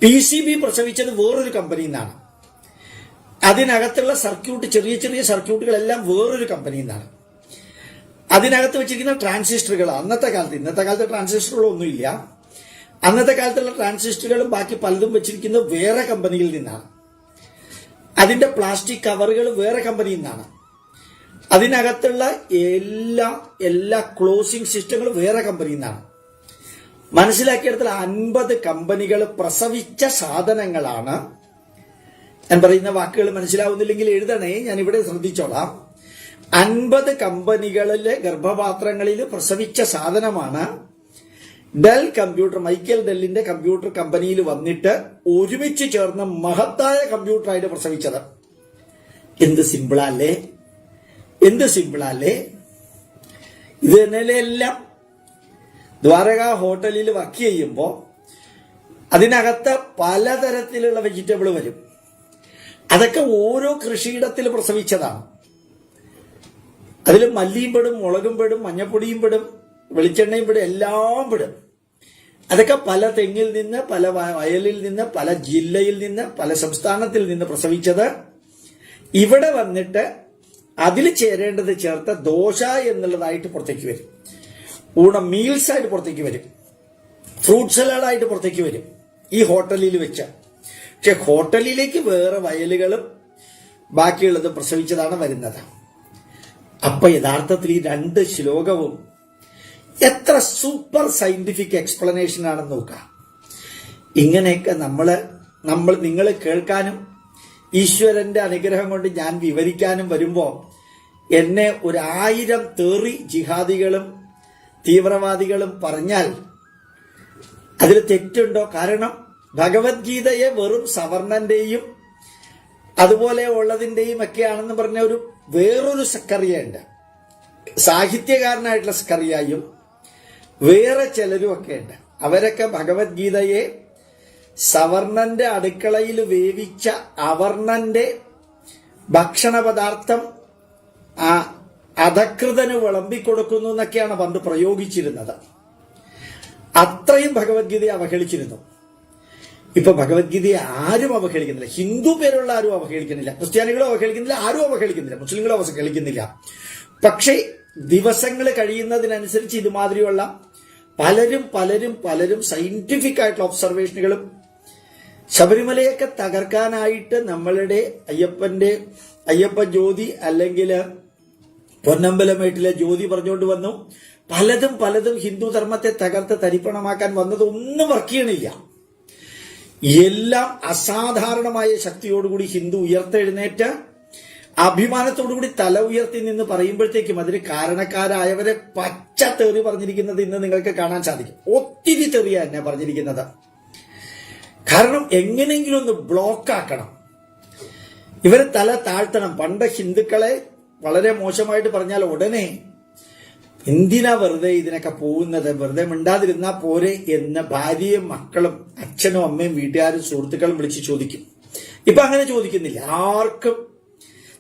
PCB പ്രസവിച്ചത് വേറൊരു കമ്പനിയിൽ നിന്നാണ്. അതിനകത്തുള്ള സർക്യൂട്ട്, ചെറിയ ചെറിയ സർക്യൂട്ടുകളെല്ലാം വേറൊരു കമ്പനിയിൽ നിന്നാണ്. അതിനകത്ത് വെച്ചിരിക്കുന്ന ട്രാൻസിസ്റ്ററുകൾ, ഇന്നത്തെ കാലത്ത് ട്രാൻസിസ്റ്ററുകളൊന്നുമില്ല. അന്നത്തെ കാലത്തുള്ള ട്രാൻസിസ്റ്ററുകളും ബാക്കി പലതും വെച്ചിരിക്കുന്നത് വേറെ കമ്പനിയിൽ നിന്നാണ്. അതിന്റെ പ്ലാസ്റ്റിക് കവറുകൾ വേറെ കമ്പനിയിൽ നിന്നാണ്. അതിനകത്തുള്ള എല്ലാ ക്ലോസിംഗ് സിസ്റ്റങ്ങളും വേറെ കമ്പനിയിൽ നിന്നാണ്. മനസ്സിലാക്കിയെടുത്തുള്ള 50 കമ്പനികൾ പ്രസവിച്ച സാധനങ്ങളാണ്. ഞാൻ പറയുന്ന വാക്കുകൾ മനസ്സിലാവുന്നില്ലെങ്കിൽ എഴുതണേ, ഞാൻ ഇവിടെ ശ്രദ്ധിച്ചോളാം. 50 കമ്പനികളിലെ ഗർഭപാത്രങ്ങളിൽ പ്രസവിച്ച സാധനമാണ് ഡെൽ കമ്പ്യൂട്ടർ. മൈക്കൽ ഡെല്ലിന്റെ കമ്പ്യൂട്ടർ കമ്പനിയിൽ വന്നിട്ട് ഒരുമിച്ച് ചേർന്ന് മഹത്തായ കമ്പ്യൂട്ടറായിട്ട് പ്രസവിച്ചത്. എന്ത് സിമ്പിളല്ലേ, എന്ത് സിമ്പിളല്ലേ. ഇത് തന്നെയല്ലേ എല്ലാം. ദ്വാരക ഹോട്ടലിൽ വർക്ക് ചെയ്യുമ്പോൾ അതിനകത്ത് പലതരത്തിലുള്ള വെജിറ്റബിൾ വരും. അതൊക്കെ ഓരോ കൃഷിയിടത്തിൽ പ്രസവിച്ചതാണ്. അതിൽ മല്ലിയും പെടും, മുളകും പെടും, മഞ്ഞപ്പൊടിയും പെടും, വെളിച്ചെണ്ണയും പെടും, എല്ലാം പെടും. അതൊക്കെ പല തെങ്ങിൽ നിന്ന്, പല വയലിൽ നിന്ന്, പല ജില്ലയിൽ നിന്ന്, പല സംസ്ഥാനത്തിൽ നിന്ന് പ്രസവിച്ചത് ഇവിടെ വന്നിട്ട് അതിൽ ചേരേണ്ടത് ചേർത്ത ദോശ എന്നുള്ളതായിട്ട് പുറത്തേക്ക് വരും. മീൽസ് ആയിട്ട് പുറത്തേക്ക് വരും. ഫ്രൂട്ട് സലാഡായിട്ട് പുറത്തേക്ക് വരും ഈ ഹോട്ടലിൽ വെച്ച്. പക്ഷെ ഹോട്ടലിലേക്ക് വേറെ വയലുകളും ബാക്കിയുള്ളത് പ്രസവിച്ചതാണ് വരുന്നത്. അപ്പൊ യഥാർത്ഥത്തിൽ ഈ 2 ശ്ലോകവും എത്ര സൂപ്പർ സയന്റിഫിക് എക്സ്പ്ലനേഷൻ ആണെന്ന് നോക്കാം. ഇങ്ങനെയൊക്കെ നിങ്ങൾ കേൾക്കാനും ഈശ്വരന്റെ അനുഗ്രഹം കൊണ്ട് ഞാൻ വിവരിക്കാനും വരുമ്പോ എന്നെ 1000 തേറി ജിഹാദികളും തീവ്രവാദികളും പറഞ്ഞാൽ അതിൽ തെറ്റുണ്ടോ? കാരണം ഭഗവത്ഗീതയെ വെറും സവർണന്റെയും അതുപോലെ ഉള്ളതിന്റെയും ഒക്കെയാണെന്ന് പറഞ്ഞ വേറൊരു സക്കറിയുണ്ട്. സാഹിത്യകാരനായിട്ടുള്ള സക്കറിയായും വേറെ ചിലരും ഒക്കെ ഉണ്ട്. അവരൊക്കെ ഭഗവത്ഗീതയെ സവർണന്റെ അടുക്കളയിൽ വേവിച്ച അവർണന്റെ ഭക്ഷണ പദാർത്ഥം അധകൃതന് വിളമ്പിക്കൊടുക്കുന്നു എന്നൊക്കെയാണ് പണ്ട് പ്രയോഗിച്ചിരുന്നത്. അത്രയും ഭഗവത്ഗീതയെ അവഹേളിച്ചിരുന്നു. ഇപ്പൊ ഭഗവത്ഗീതയെ ആരും അവഹേളിക്കുന്നില്ല. ഹിന്ദു പേരുള്ള ആരും അവഹേളിക്കുന്നില്ല, ക്രിസ്ത്യാനികളും അവഹേളിക്കുന്നില്ല, ആരും അവഹേളിക്കുന്നില്ല, മുസ്ലിങ്ങളും അവഹേളിക്കുന്നില്ല. പക്ഷേ ദിവസങ്ങൾ കഴിയുന്നതിനനുസരിച്ച് ഇതുമാതിരിയുള്ള പലരും സയന്റിഫിക് ആയിട്ടുള്ള ഒബ്സർവേഷനുകളും ശബരിമലയൊക്കെ തകർക്കാനായിട്ട് നമ്മളുടെ അയ്യപ്പ ജ്യോതി അല്ലെങ്കിൽ പൊന്നമ്പലമേട്ടിലെ ജ്യോതി പറഞ്ഞുകൊണ്ട് വന്നു. പലതും ഹിന്ദു ധർമ്മത്തെ തകർത്ത് തരിപ്പണമാക്കാൻ വന്നത് ഒന്നും വർക്ക് ചെയ്യണില്ല. എല്ലാം അസാധാരണമായ ശക്തിയോടുകൂടി ഹിന്ദു ഉയർത്തെഴുന്നേറ്റ് അഭിമാനത്തോടുകൂടി തല ഉയർത്തി നിന്ന് പറയുമ്പോഴത്തേക്കും അതിന് കാരണക്കാരായവരെ പച്ച തെറി പറഞ്ഞിരിക്കുന്നത് ഇന്ന് നിങ്ങൾക്ക് കാണാൻ സാധിക്കും. ഒത്തിരി തെറിയാ എന്നെ പറഞ്ഞിരിക്കുന്നത്. കാരണം എങ്ങനെയെങ്കിലും ഒന്ന് ബ്ലോക്ക് ആക്കണം, ഇവര് തല താഴ്ത്തണം. പണ്ട് ഹിന്ദുക്കളെ വളരെ മോശമായിട്ട് പറഞ്ഞാൽ ഉടനെ എന്തിനാ വെറുതെ ഇതിനൊക്കെ പോകുന്നത്, വെറുതെ മിണ്ടാതിരുന്നാ പോരെ എന്ന് ഭാര്യയും മക്കളും അച്ഛനും അമ്മയും വീട്ടുകാരും സുഹൃത്തുക്കളും വിളിച്ച് ചോദിക്കും. ഇപ്പൊ അങ്ങനെ ചോദിക്കുന്നില്ല. ആർക്കും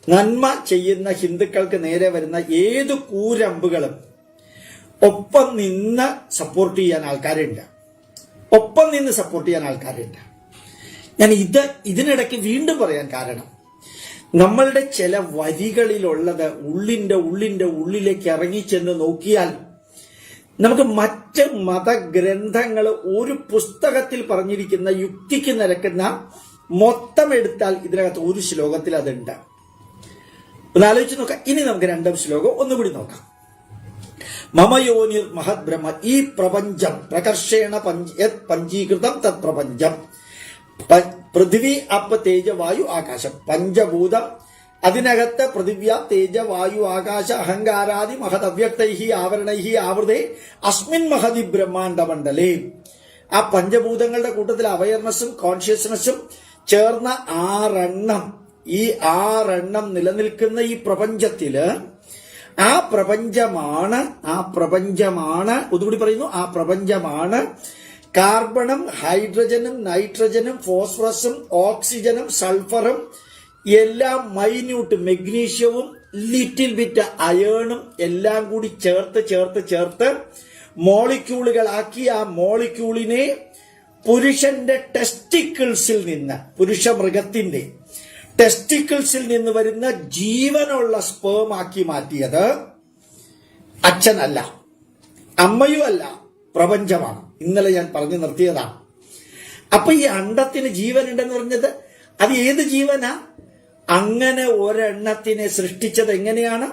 നന്മ ചെയ്യുന്ന ഹിന്ദുക്കൾക്ക് നേരെ വരുന്ന ഏത് കൂരമ്പുകളും ഒപ്പം നിന്ന് സപ്പോർട്ട് ചെയ്യാൻ ആൾക്കാരുണ്ട്. ഞാൻ ഇതിനിടയ്ക്ക് വീണ്ടും പറയാൻ കാരണം, നമ്മളുടെ ചില വരികളിലുള്ളത് ഉള്ളിലേക്ക് ഇറങ്ങിച്ചെന്ന് നോക്കിയാൽ നമുക്ക് മറ്റ് മതഗ്രന്ഥങ്ങൾ ഒരു പുസ്തകത്തിൽ പറഞ്ഞിരിക്കുന്ന യുക്തിക്ക് നിരക്കുന്ന മൊത്തം എടുത്താൽ ഇതിനകത്ത് ഒരു ശ്ലോകത്തിൽ അതുണ്ട്. ഒന്ന് ആലോചിച്ച് നോക്കാം. ഇനി നമുക്ക് രണ്ടാം ശ്ലോകം ഒന്നുകൂടി നോക്കാം. മമയോനിർ മഹത് ബ്രഹ്മ, ഈ പ്രപഞ്ചം പ്രകർഷേണ പഞ്ചീകൃതം തത് പ്രപഞ്ചം, പൃഥ്വി അപ്പ് തേജ വായു ആകാശം, പഞ്ചഭൂതം, അതിനകത്ത് പൃഥിവ്യ തേജ വായു ആകാശ അഹങ്കാരാദി മഹത് അവ്യക്തൈഹി ആവരണൈഹി ആവൃതേ അസ്മിൻ മഹതി ബ്രഹ്മാണ്ഡ മണ്ഡലേ. ആ പഞ്ചഭൂതങ്ങളുടെ കൂട്ടത്തിൽ അവയർനെസ്സും കോൺഷ്യസ്നെസ്സും ചേർന്ന ഈ ആറെണ്ണം നിലനിൽക്കുന്ന ഈ പ്രപഞ്ചത്തില് ആ പ്രപഞ്ചമാണ് ഒന്നുകൂടി പറയുന്നു, ആ പ്രപഞ്ചമാണ് കാർബണും ഹൈഡ്രജനും നൈട്രജനും ഫോസ്ഫറസും ഓക്സിജനും സൾഫറും എല്ലാം മൈന്യൂട്ട് മെഗ്നീഷ്യവും ലിറ്റിൽ ബിറ്റ് അയേണും എല്ലാം കൂടി ചേർത്ത് മോളിക്യൂളുകളാക്കി ആ മോളിക്യൂളിനെ പുരുഷന്റെ ടെസ്റ്റിക്കിൾസിൽ നിന്ന്, പുരുഷ മൃഗത്തിന്റെ ടെസ്റ്റിക്കിൾസിൽ നിന്ന് വരുന്ന ജീവനുള്ള സ്പേം ആക്കി മാറ്റിയത് അച്ഛനല്ല, അമ്മയുമല്ല, പ്രപഞ്ചമാണ്. ഇന്നലെ ഞാൻ പറഞ്ഞു നിർത്തിയതാണ്. അപ്പൊ ഈ അണ്ടത്തിന് ജീവനുണ്ടെന്ന് പറഞ്ഞത് അത് ഏത് ജീവനാ? അങ്ങനെ ഒരെണ്ണത്തിനെ സൃഷ്ടിച്ചത് എങ്ങനെയാണ്?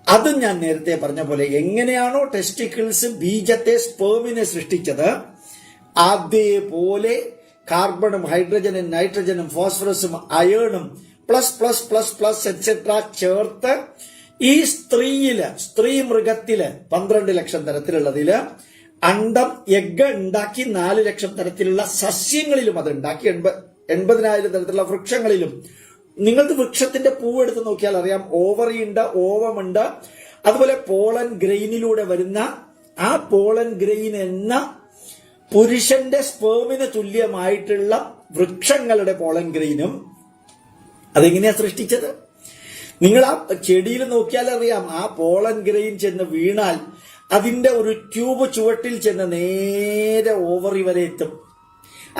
അതും ഞാൻ നേരത്തെ പറഞ്ഞ പോലെ എങ്ങനെയാണോ ടെസ്റ്റിക്കിൾസ് ബീജത്തെ സ്പേമിനെ സൃഷ്ടിച്ചത്, അതേപോലെ കാർബണും ഹൈഡ്രജനും നൈട്രജനും ഫോസ്ഫറസും അയേണും പ്ലസ് എക്സെട്ര ചേർത്ത് ഈ സ്ത്രീ മൃഗത്തില് 12 ലക്ഷം തരത്തിലുള്ളതില് അണ്ടം എഗ്ഗ് ഉണ്ടാക്കി 4 ലക്ഷം തരത്തിലുള്ള സസ്യങ്ങളിലും അത് ഉണ്ടാക്കി 80,000 തരത്തിലുള്ള വൃക്ഷങ്ങളിലും. നിങ്ങൾക്ക് വൃക്ഷത്തിന്റെ പൂവെടുത്ത് നോക്കിയാൽ അറിയാം, ഓവറി ഉണ്ട്, ഓവമുണ്ട്, അതുപോലെ പോളൻ ഗ്രെയിനിലൂടെ വരുന്ന ആ പോളൻ ഗ്രെയിൻ എന്ന പുരുഷന്റെ സ്പേമിന് തുല്യമായിട്ടുള്ള വൃക്ഷങ്ങളുടെ പോളൻ ഗ്രെയിനും അതെങ്ങനെയാ സൃഷ്ടിച്ചത്? നിങ്ങൾ ആ ചെടിയിൽ നോക്കിയാൽ അറിയാം, ആ പോളൻ ഗ്രെയിൻ ചെന്ന് വീണാൽ അതിന്റെ ഒരു ട്യൂബ് ചുവട്ടിൽ ചെന്ന് നേരെ ഓവറി വരെ എത്തും.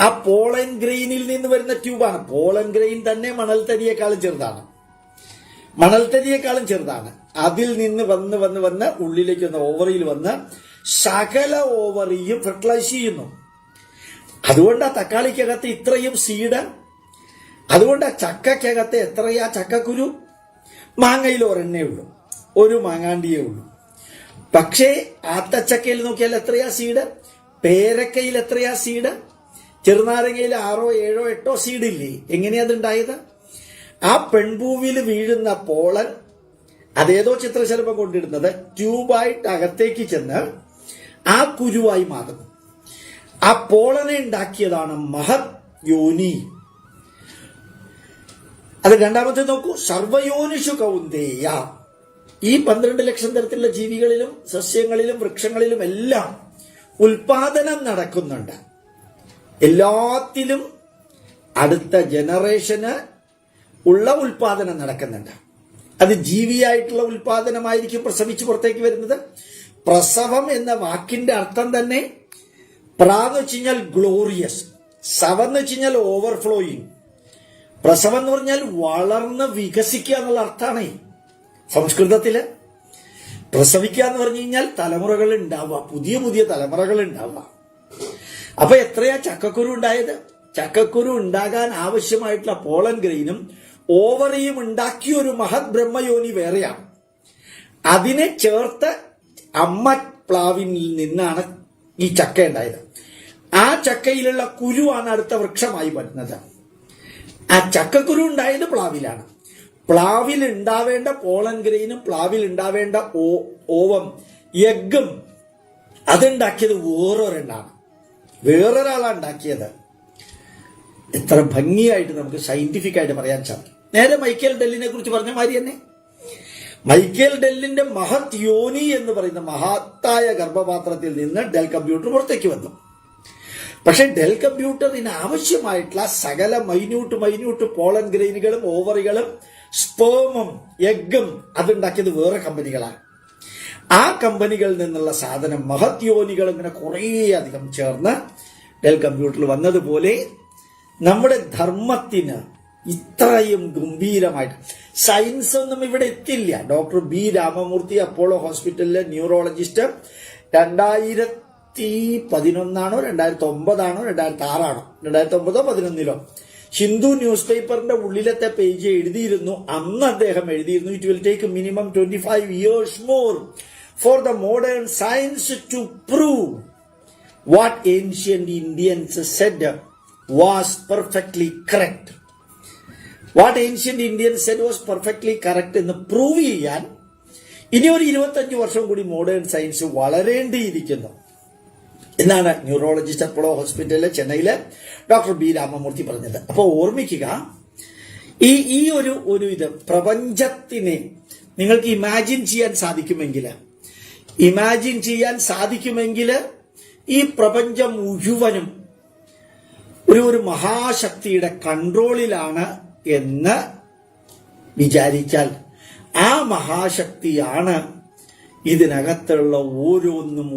ആ പോളൻ ഗ്രെയിനിൽ നിന്ന് വരുന്ന ട്യൂബാണ്. പോളൻ ഗ്രെയിൻ തന്നെ മണൽത്തരിയേക്കാളും ചെറുതാണ്. അതിൽ നിന്ന് വന്ന് ഉള്ളിലേക്ക് വന്ന് ഓവറിയിൽ വന്ന് സകല ഓവറിയും ഫെർട്ടിലൈസ് ചെയ്യുന്നു. അതുകൊണ്ട് ആ തക്കാളിക്കകത്ത് ഇത്രയും സീഡ്, അതുകൊണ്ട് ആ ചക്കക്കകത്ത് എത്രയാ ചക്കക്കുരു? മാങ്ങയിൽ ഒരെണ്ണേ ഉള്ളൂ, ഒരു മാങ്ങാണ്ടിയേ ഉള്ളൂ. പക്ഷേ ആത്തച്ചക്കയിൽ നോക്കിയാൽ എത്രയാ സീഡ്? പേരക്കയിൽ എത്രയാ സീഡ്? ചെറുനാരങ്ങയിൽ 6, 7, 8 സീഡ് ഇല്ലേ? എങ്ങനെയാ അതുണ്ടായത്? ആ പെൺപൂവിൽ വീഴുന്ന പോളൻ അതേതോ ചിത്രശലഭം കൊണ്ടിടുന്നത് ട്യൂബായിട്ട് അകത്തേക്ക് ചെന്ന് ആ കുരുവായി മാറുന്നു. ആ പോളനെ ഉണ്ടാക്കിയതാണ് മഹത് യോനി. അത് രണ്ടാമത്തെ നോക്കൂ, സർവയോനിഷു കൗന്ദേയ. ഈ 12 ലക്ഷം തരത്തിലുള്ള ജീവികളിലും സസ്യങ്ങളിലും വൃക്ഷങ്ങളിലും എല്ലാം ഉൽപാദനം നടക്കുന്നുണ്ട്. എല്ലാത്തിലും അടുത്ത ജനറേഷന് ഉള്ള ഉൽപാദനം നടക്കുന്നുണ്ട്. അത് ജീവിയായിട്ടുള്ള ഉൽപാദനമായിരിക്കും പ്രസവിച്ച് പുറത്തേക്ക് വരുന്നത്. പ്രസവം എന്ന വാക്കിന്റെ അർത്ഥം തന്നെ പ്രാന്ന് വെച്ച് കഴിഞ്ഞാൽ ഗ്ലോറിയസ്, സവന്ന് വെച്ച് കഴിഞ്ഞാൽ ഓവർഫ്ലോയിങ്. പ്രസവം എന്ന് പറഞ്ഞാൽ വളർന്ന് വികസിക്കുക എന്നുള്ള അർത്ഥമാണ് സംസ്കൃതത്തില്. പ്രസവിക്കുക എന്ന് പറഞ്ഞു കഴിഞ്ഞാൽ തലമുറകൾ ഉണ്ടാവുക, പുതിയ തലമുറകൾ ഉണ്ടാവുക. അപ്പൊ എത്രയാ ചക്കക്കുരു ഉണ്ടായത്? ചക്കക്കുരു ഉണ്ടാകാൻ ആവശ്യമായിട്ടുള്ള പോളൻ ഗ്രെയിനും ഓവറിയും ഉണ്ടാക്കിയ ഒരു മഹത് ബ്രഹ്മയോനി വേറെയാണ്. അതിനെ ചേർത്ത് അമ്മ പ്ലാവിൽ നിന്നാണ് ഈ ചക്ക ഉണ്ടായത്. ആ ചക്കയിലുള്ള കുരുവാണ് അടുത്ത വൃക്ഷമായി വരുന്നത്. ആ ചക്കക്കുരു ഉണ്ടായത് പ്ലാവിലാണ്. പ്ലാവിൽ ഉണ്ടാവേണ്ട പോളൻ ഗ്രെയിനും പ്ലാവിൽ ഉണ്ടാവേണ്ട ഓവം എഗ്ഗും അതുണ്ടാക്കിയത് വേറൊരാളാണ് ഉണ്ടാക്കിയത്. എത്ര ഭംഗിയായിട്ട് നമുക്ക് സയന്റിഫിക് ആയിട്ട് പറയാൻ സാധിക്കും. നേരെ മൈക്കേൽ ഡെല്ലിനെ കുറിച്ച് പറഞ്ഞ മാതിരി തന്നെ മൈക്കേൽ ഡെല്ലിന്റെ മഹത് യോനി എന്ന് പറയുന്ന മഹത്തായ ഗർഭപാത്രത്തിൽ നിന്ന് ഡെൽ കമ്പ്യൂട്ടർ പുറത്തേക്ക് വന്നു. പക്ഷെ ഡെൽ കമ്പ്യൂട്ടറിന് ആവശ്യമായിട്ടുള്ള സകല മൈന്യൂട്ട് പോളൻ ഗ്രെയിനുകളും ഓവറുകളും സ്പേമും എഗ്ഗും അതുണ്ടാക്കിയത് വേറെ കമ്പനികളാണ്. ആ കമ്പനികളിൽ നിന്നുള്ള സാധനം മഹത് യോനികൾ ഇങ്ങനെ കുറേ അധികം ചേർന്ന് ഡെൽ കമ്പ്യൂട്ടറിൽ വന്നതുപോലെ നമ്മുടെ ധർമ്മത്തിന് ഇത്രയും ഗംഭീരമായിട്ട് സയൻസ് ഒന്നും ഇവിടെ എത്തില്ല. ഡോക്ടർ ബി രാമമൂർത്തി അപ്പോളോ ഹോസ്പിറ്റലിലെ ന്യൂറോളജിസ്റ്റ് 2011 2009 2006 2009 ഹിന്ദു ന്യൂസ് പേപ്പറിന്റെ ഉള്ളിലത്തെ പേജ് എഴുതിയിരുന്നു. അന്ന് അദ്ദേഹം എഴുതിയിരുന്നു, it will take minimum 25 years more for the modern science to prove what ancient Indians said was perfectly correct. What ancient Indians said was perfectly correct എന്ന് prove ചെയ്യാൻ ഇനി ഒരു 25 വർഷം കൂടി മോഡേൺ സയൻസ് വളരേണ്ടിയിരിക്കുന്നു എന്നാണ് ന്യൂറോളജിസ്റ്റ് അപ്പോളോ ഹോസ്പിറ്റലിലെ ചെന്നൈയിലെ doctor B Ramamurthy പറഞ്ഞത്. അപ്പോൾ ഓർമ്മിക്കുക, ഈ ഒരു ഇത് പ്രപഞ്ചത്തിനെ നിങ്ങൾക്ക് ഇമാജിൻ ചെയ്യാൻ സാധിക്കുമെങ്കിൽ ഈ പ്രപഞ്ചം മുഴുവനും ഒരു മഹാശക്തിയുടെ കൺട്രോളിലാണ് എന്ന് വിചാരിച്ചാൽ ആ മഹാശക്തിയാണ് ഇതിനകത്തുള്ള ഓരോന്നും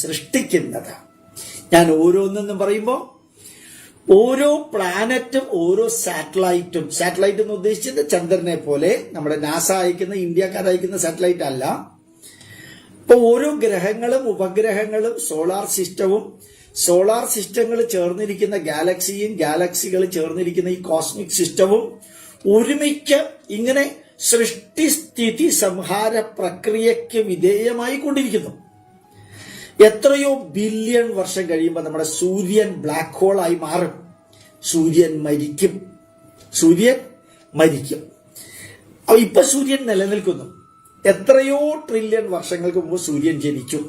സൃഷ്ടിക്കുന്നത്. ഞാൻ ഓരോന്നെന്ന് പറയുമ്പോൾ ഓരോ പ്ലാനറ്റും ഓരോ സാറ്റലൈറ്റ് എന്ന് ഉദ്ദേശിച്ചത് ചന്ദ്രനെ പോലെ നമ്മുടെ നാസ അയക്കുന്ന ഇന്ത്യക്കാർ അയക്കുന്ന സാറ്റലൈറ്റ് അല്ല. ഇപ്പൊ ഓരോ ഗ്രഹങ്ങളും ഉപഗ്രഹങ്ങളും സോളാർ സിസ്റ്റങ്ങൾ ചേർന്നിരിക്കുന്ന ഗാലക്സികൾ ചേർന്നിരിക്കുന്ന ഈ കോസ്മിക് സിസ്റ്റവും ഒരുമിച്ച് ഇങ്ങനെ സൃഷ്ടിസ്ഥിതി സംഹാര പ്രക്രിയയ്ക്ക് വിധേയമായി കൊണ്ടിരിക്കുന്നു. എത്രയോ ബില്യൺ വർഷം കഴിയുമ്പോൾ നമ്മുടെ സൂര്യൻ ബ്ലാക്ക് ഹോളായി മാറും. സൂര്യൻ മരിക്കും. ഇപ്പൊ സൂര്യൻ നിലനിൽക്കുന്നു. എത്രയോ ട്രില്യൺ വർഷങ്ങൾക്ക് മുമ്പ് സൂര്യൻ ജനിച്ചു.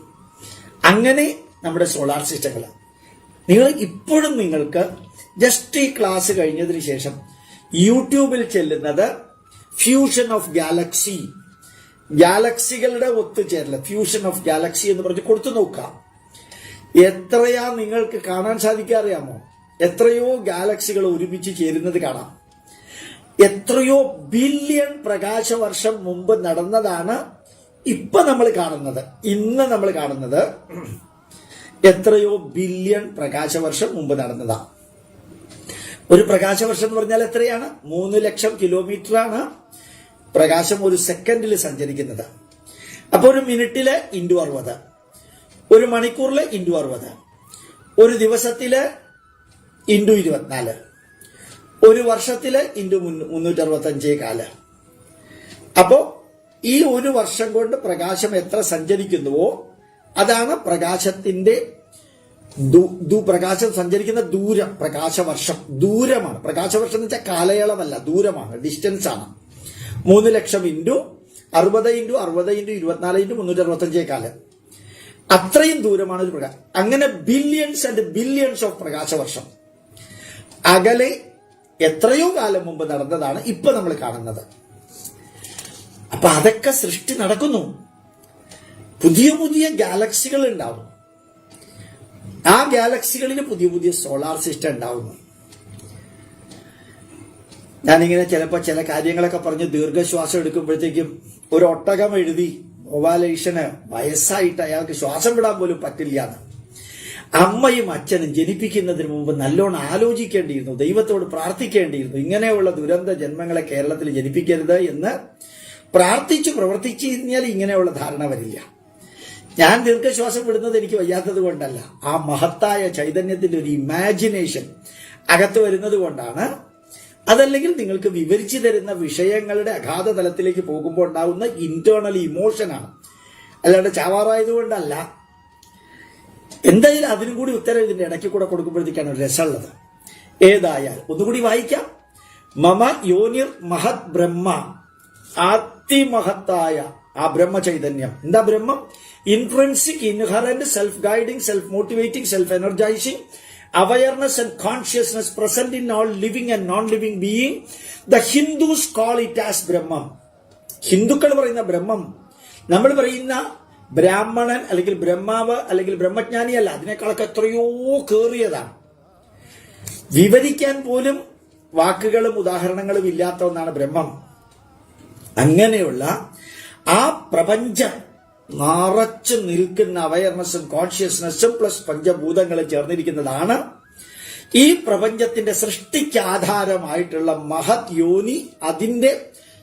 അങ്ങനെ നമ്മുടെ സോളാർ സിസ്റ്റങ്ങൾ നിങ്ങൾക്ക് ജസ്റ്റ് ഈ ക്ലാസ് കഴിഞ്ഞതിന് ശേഷം യൂട്യൂബിൽ ചെല്ലുന്നത് ഫ്യൂഷൻ ഓഫ് ഗാലക്സികളുടെ ഒത്തുചേരൽ, ഫ്യൂഷൻ ഓഫ് ഗാലക്സി എന്ന് പറഞ്ഞ് കൊടുത്തു നോക്കാം. എത്രയാ നിങ്ങൾക്ക് കാണാൻ സാധിക്കുക അറിയാമോ? എത്രയോ ഗാലക്സികൾ ഒരുമിച്ച് ചേരുന്നത് കാണാം. എത്രയോ ബില്യൺ പ്രകാശവർഷം മുമ്പ് നടന്നതാണ് ഇപ്പൊ നമ്മൾ കാണുന്നത്. ഇന്ന് നമ്മൾ കാണുന്നത് എത്രയോ ബില്യൺ പ്രകാശവർഷം മുമ്പ് നടന്നതാണ്. ഒരു പ്രകാശവർഷം എന്ന് പറഞ്ഞാൽ എത്രയാണ്? 3 ലക്ഷം കിലോമീറ്റർ ആണ് പ്രകാശം ഒരു സെക്കൻഡിൽ സഞ്ചരിക്കുന്നത്. അപ്പൊ ഒരു മിനിറ്റില് × 60, ഒരു മണിക്കൂറില് × 60, ഒരു ദിവസത്തില് × 24, ഒരു വർഷത്തില് × 365. അപ്പോ ഈ ഒരു വർഷം കൊണ്ട് പ്രകാശം എത്ര സഞ്ചരിക്കുന്നുവോ അതാണ് പ്രകാശത്തിന്റെ പ്രകാശം സഞ്ചരിക്കുന്ന ദൂരം. പ്രകാശവർഷം ദൂരമാണ്. പ്രകാശവർഷം എന്ന് വെച്ചാൽ കാലയളവല്ല, ദൂരമാണ്, ഡിസ്റ്റൻസ് ആണ്. 3 ലക്ഷം × 60 × 60 × 24 × 365 അത്രയും ദൂരമാണ് ഒരു പ്രകാശം. അങ്ങനെ ബില്യൺസ് ആൻഡ് ബില്യൺസ് ഓഫ് പ്രകാശവർഷം അകലെ എത്രയോ കാലം മുമ്പ് നടന്നതാണ് ഇപ്പൊ നമ്മൾ കാണുന്നത്. അപ്പൊ അതൊക്കെ സൃഷ്ടി നടക്കുന്നു. പുതിയ ഗാലക്സികൾ ഉണ്ടാവും. ആ ഗാലക്സികളിൽ പുതിയ സോളാർ സിസ്റ്റം ഉണ്ടാവുന്നു. ഞാനിങ്ങനെ ചിലപ്പോൾ ചില കാര്യങ്ങളൊക്കെ പറഞ്ഞ് ദീർഘശ്വാസം എടുക്കുമ്പോഴത്തേക്കും ഒരു ഒട്ടകം എഴുതി ഓവാലേഷന് വയസ്സായിട്ട് അയാൾക്ക് ശ്വാസം വിടാൻ പോലും പറ്റില്ല എന്ന്. അമ്മയും അച്ഛനും ജനിപ്പിക്കുന്നതിന് മുമ്പ് നല്ലോണം ആലോചിക്കേണ്ടിയിരുന്നു, ദൈവത്തോട് പ്രാർത്ഥിക്കേണ്ടിയിരുന്നു, ഇങ്ങനെയുള്ള ദുരന്ത ജന്മങ്ങളെ കേരളത്തിൽ ജനിപ്പിക്കരുത് എന്ന് പ്രാർത്ഥിച്ചു പ്രവർത്തിച്ചു കഴിഞ്ഞാൽ ഇങ്ങനെയുള്ള ധാരണ വരില്ല. ഞാൻ ദീർഘശ്വാസം വിടുന്നത് എനിക്ക് വയ്യാത്തത് കൊണ്ടല്ല, ആ മഹത്തായ ചൈതന്യത്തിന്റെ ഒരു ഇമാജിനേഷൻ അകത്ത് വരുന്നത് കൊണ്ടാണ്. അതല്ലെങ്കിൽ നിങ്ങൾക്ക് വിവരിച്ചു തരുന്ന വിഷയങ്ങളുടെ അഗാധ തലത്തിലേക്ക് പോകുമ്പോൾ ഉണ്ടാകുന്ന ഇന്റേണൽ ഇമോഷനാണ്, അല്ലാണ്ട് ചാവാറായതുകൊണ്ടല്ല. എന്തായാലും അതിനും കൂടി ഉത്തരം ഇതിന്റെ ഇടയ്ക്ക് കൂടെ കൊടുക്കുമ്പോഴത്തേക്കാണ് ഒരു രസമുള്ളത്. ഏതായാൽ ഒന്നുകൂടി വായിക്കാം. മമ യോനിർ മഹത് ബ്രഹ്മ, അതിമഹത്തായ ആ ബ്രഹ്മചൈതന്യം. എന്താ ബ്രഹ്മം? Intrinsic, inherent, self guiding, self motivating, self energising, awareness and consciousness present in all living and non-living being. The Hindus call it as Brahman. ഹിന്ദുക്കൾ പറയുന്ന ബ്രഹ്മം, നമ്മൾ പറയുന്ന ബ്രാഹ്മണൻ അല്ലെങ്കിൽ ബ്രഹ്മാവ് അല്ലെങ്കിൽ ബ്രഹ്മജ്ഞാനിയല്ല, അതിനേക്കാളൊക്കെ എത്രയോ കേറിയതാണ്. വിവരിക്കാൻ പോലും വാക്കുകളും ഉദാഹരണങ്ങളും ഇല്ലാത്ത ഒന്നാണ് ബ്രഹ്മം. അങ്ങനെയുള്ള ആ പ്രപഞ്ചം നിറച്ചു നിൽക്കുന്ന അവയർനെസ്സും കോൺഷ്യസ്നെസ്സും പ്ലസ് പഞ്ചഭൂതങ്ങളും ചേർന്നിരിക്കുന്നതാണ് ഈ പ്രപഞ്ചത്തിന്റെ സൃഷ്ടിക്ക് ആധാരമായിട്ടുള്ള മഹത് യോനി. അതിന്റെ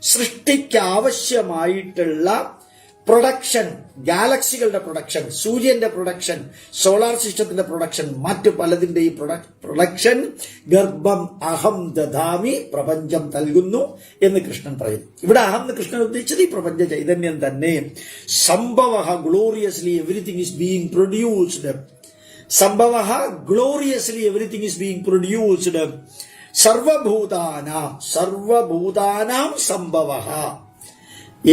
സൃഷ്ടിക്ക് ആവശ്യമായിട്ടുള്ള പ്രൊഡക്ഷൻ, ഗാലക്സികളുടെ പ്രൊഡക്ഷൻ, സൂര്യന്റെ പ്രൊഡക്ഷൻ, സോളാർ സിസ്റ്റത്തിന്റെ പ്രൊഡക്ഷൻ, മറ്റു പലതിന്റെയും പ്രൊഡക്ഷൻ ഗർഭം അഹം ദദാമി, പ്രപഞ്ചം നൽകുന്നു എന്ന് കൃഷ്ണൻ പറയുന്നു. ഇവിടെ അഹം എന്ന് കൃഷ്ണൻ ഉദ്ദേശിച്ചത് ഈ പ്രപഞ്ച ചൈതന്യം തന്നെ. സംഭവ gloriously everything is being produced. സംഭവ gloriously everything is being produced. സർവഭൂതാനാം സംഭവ,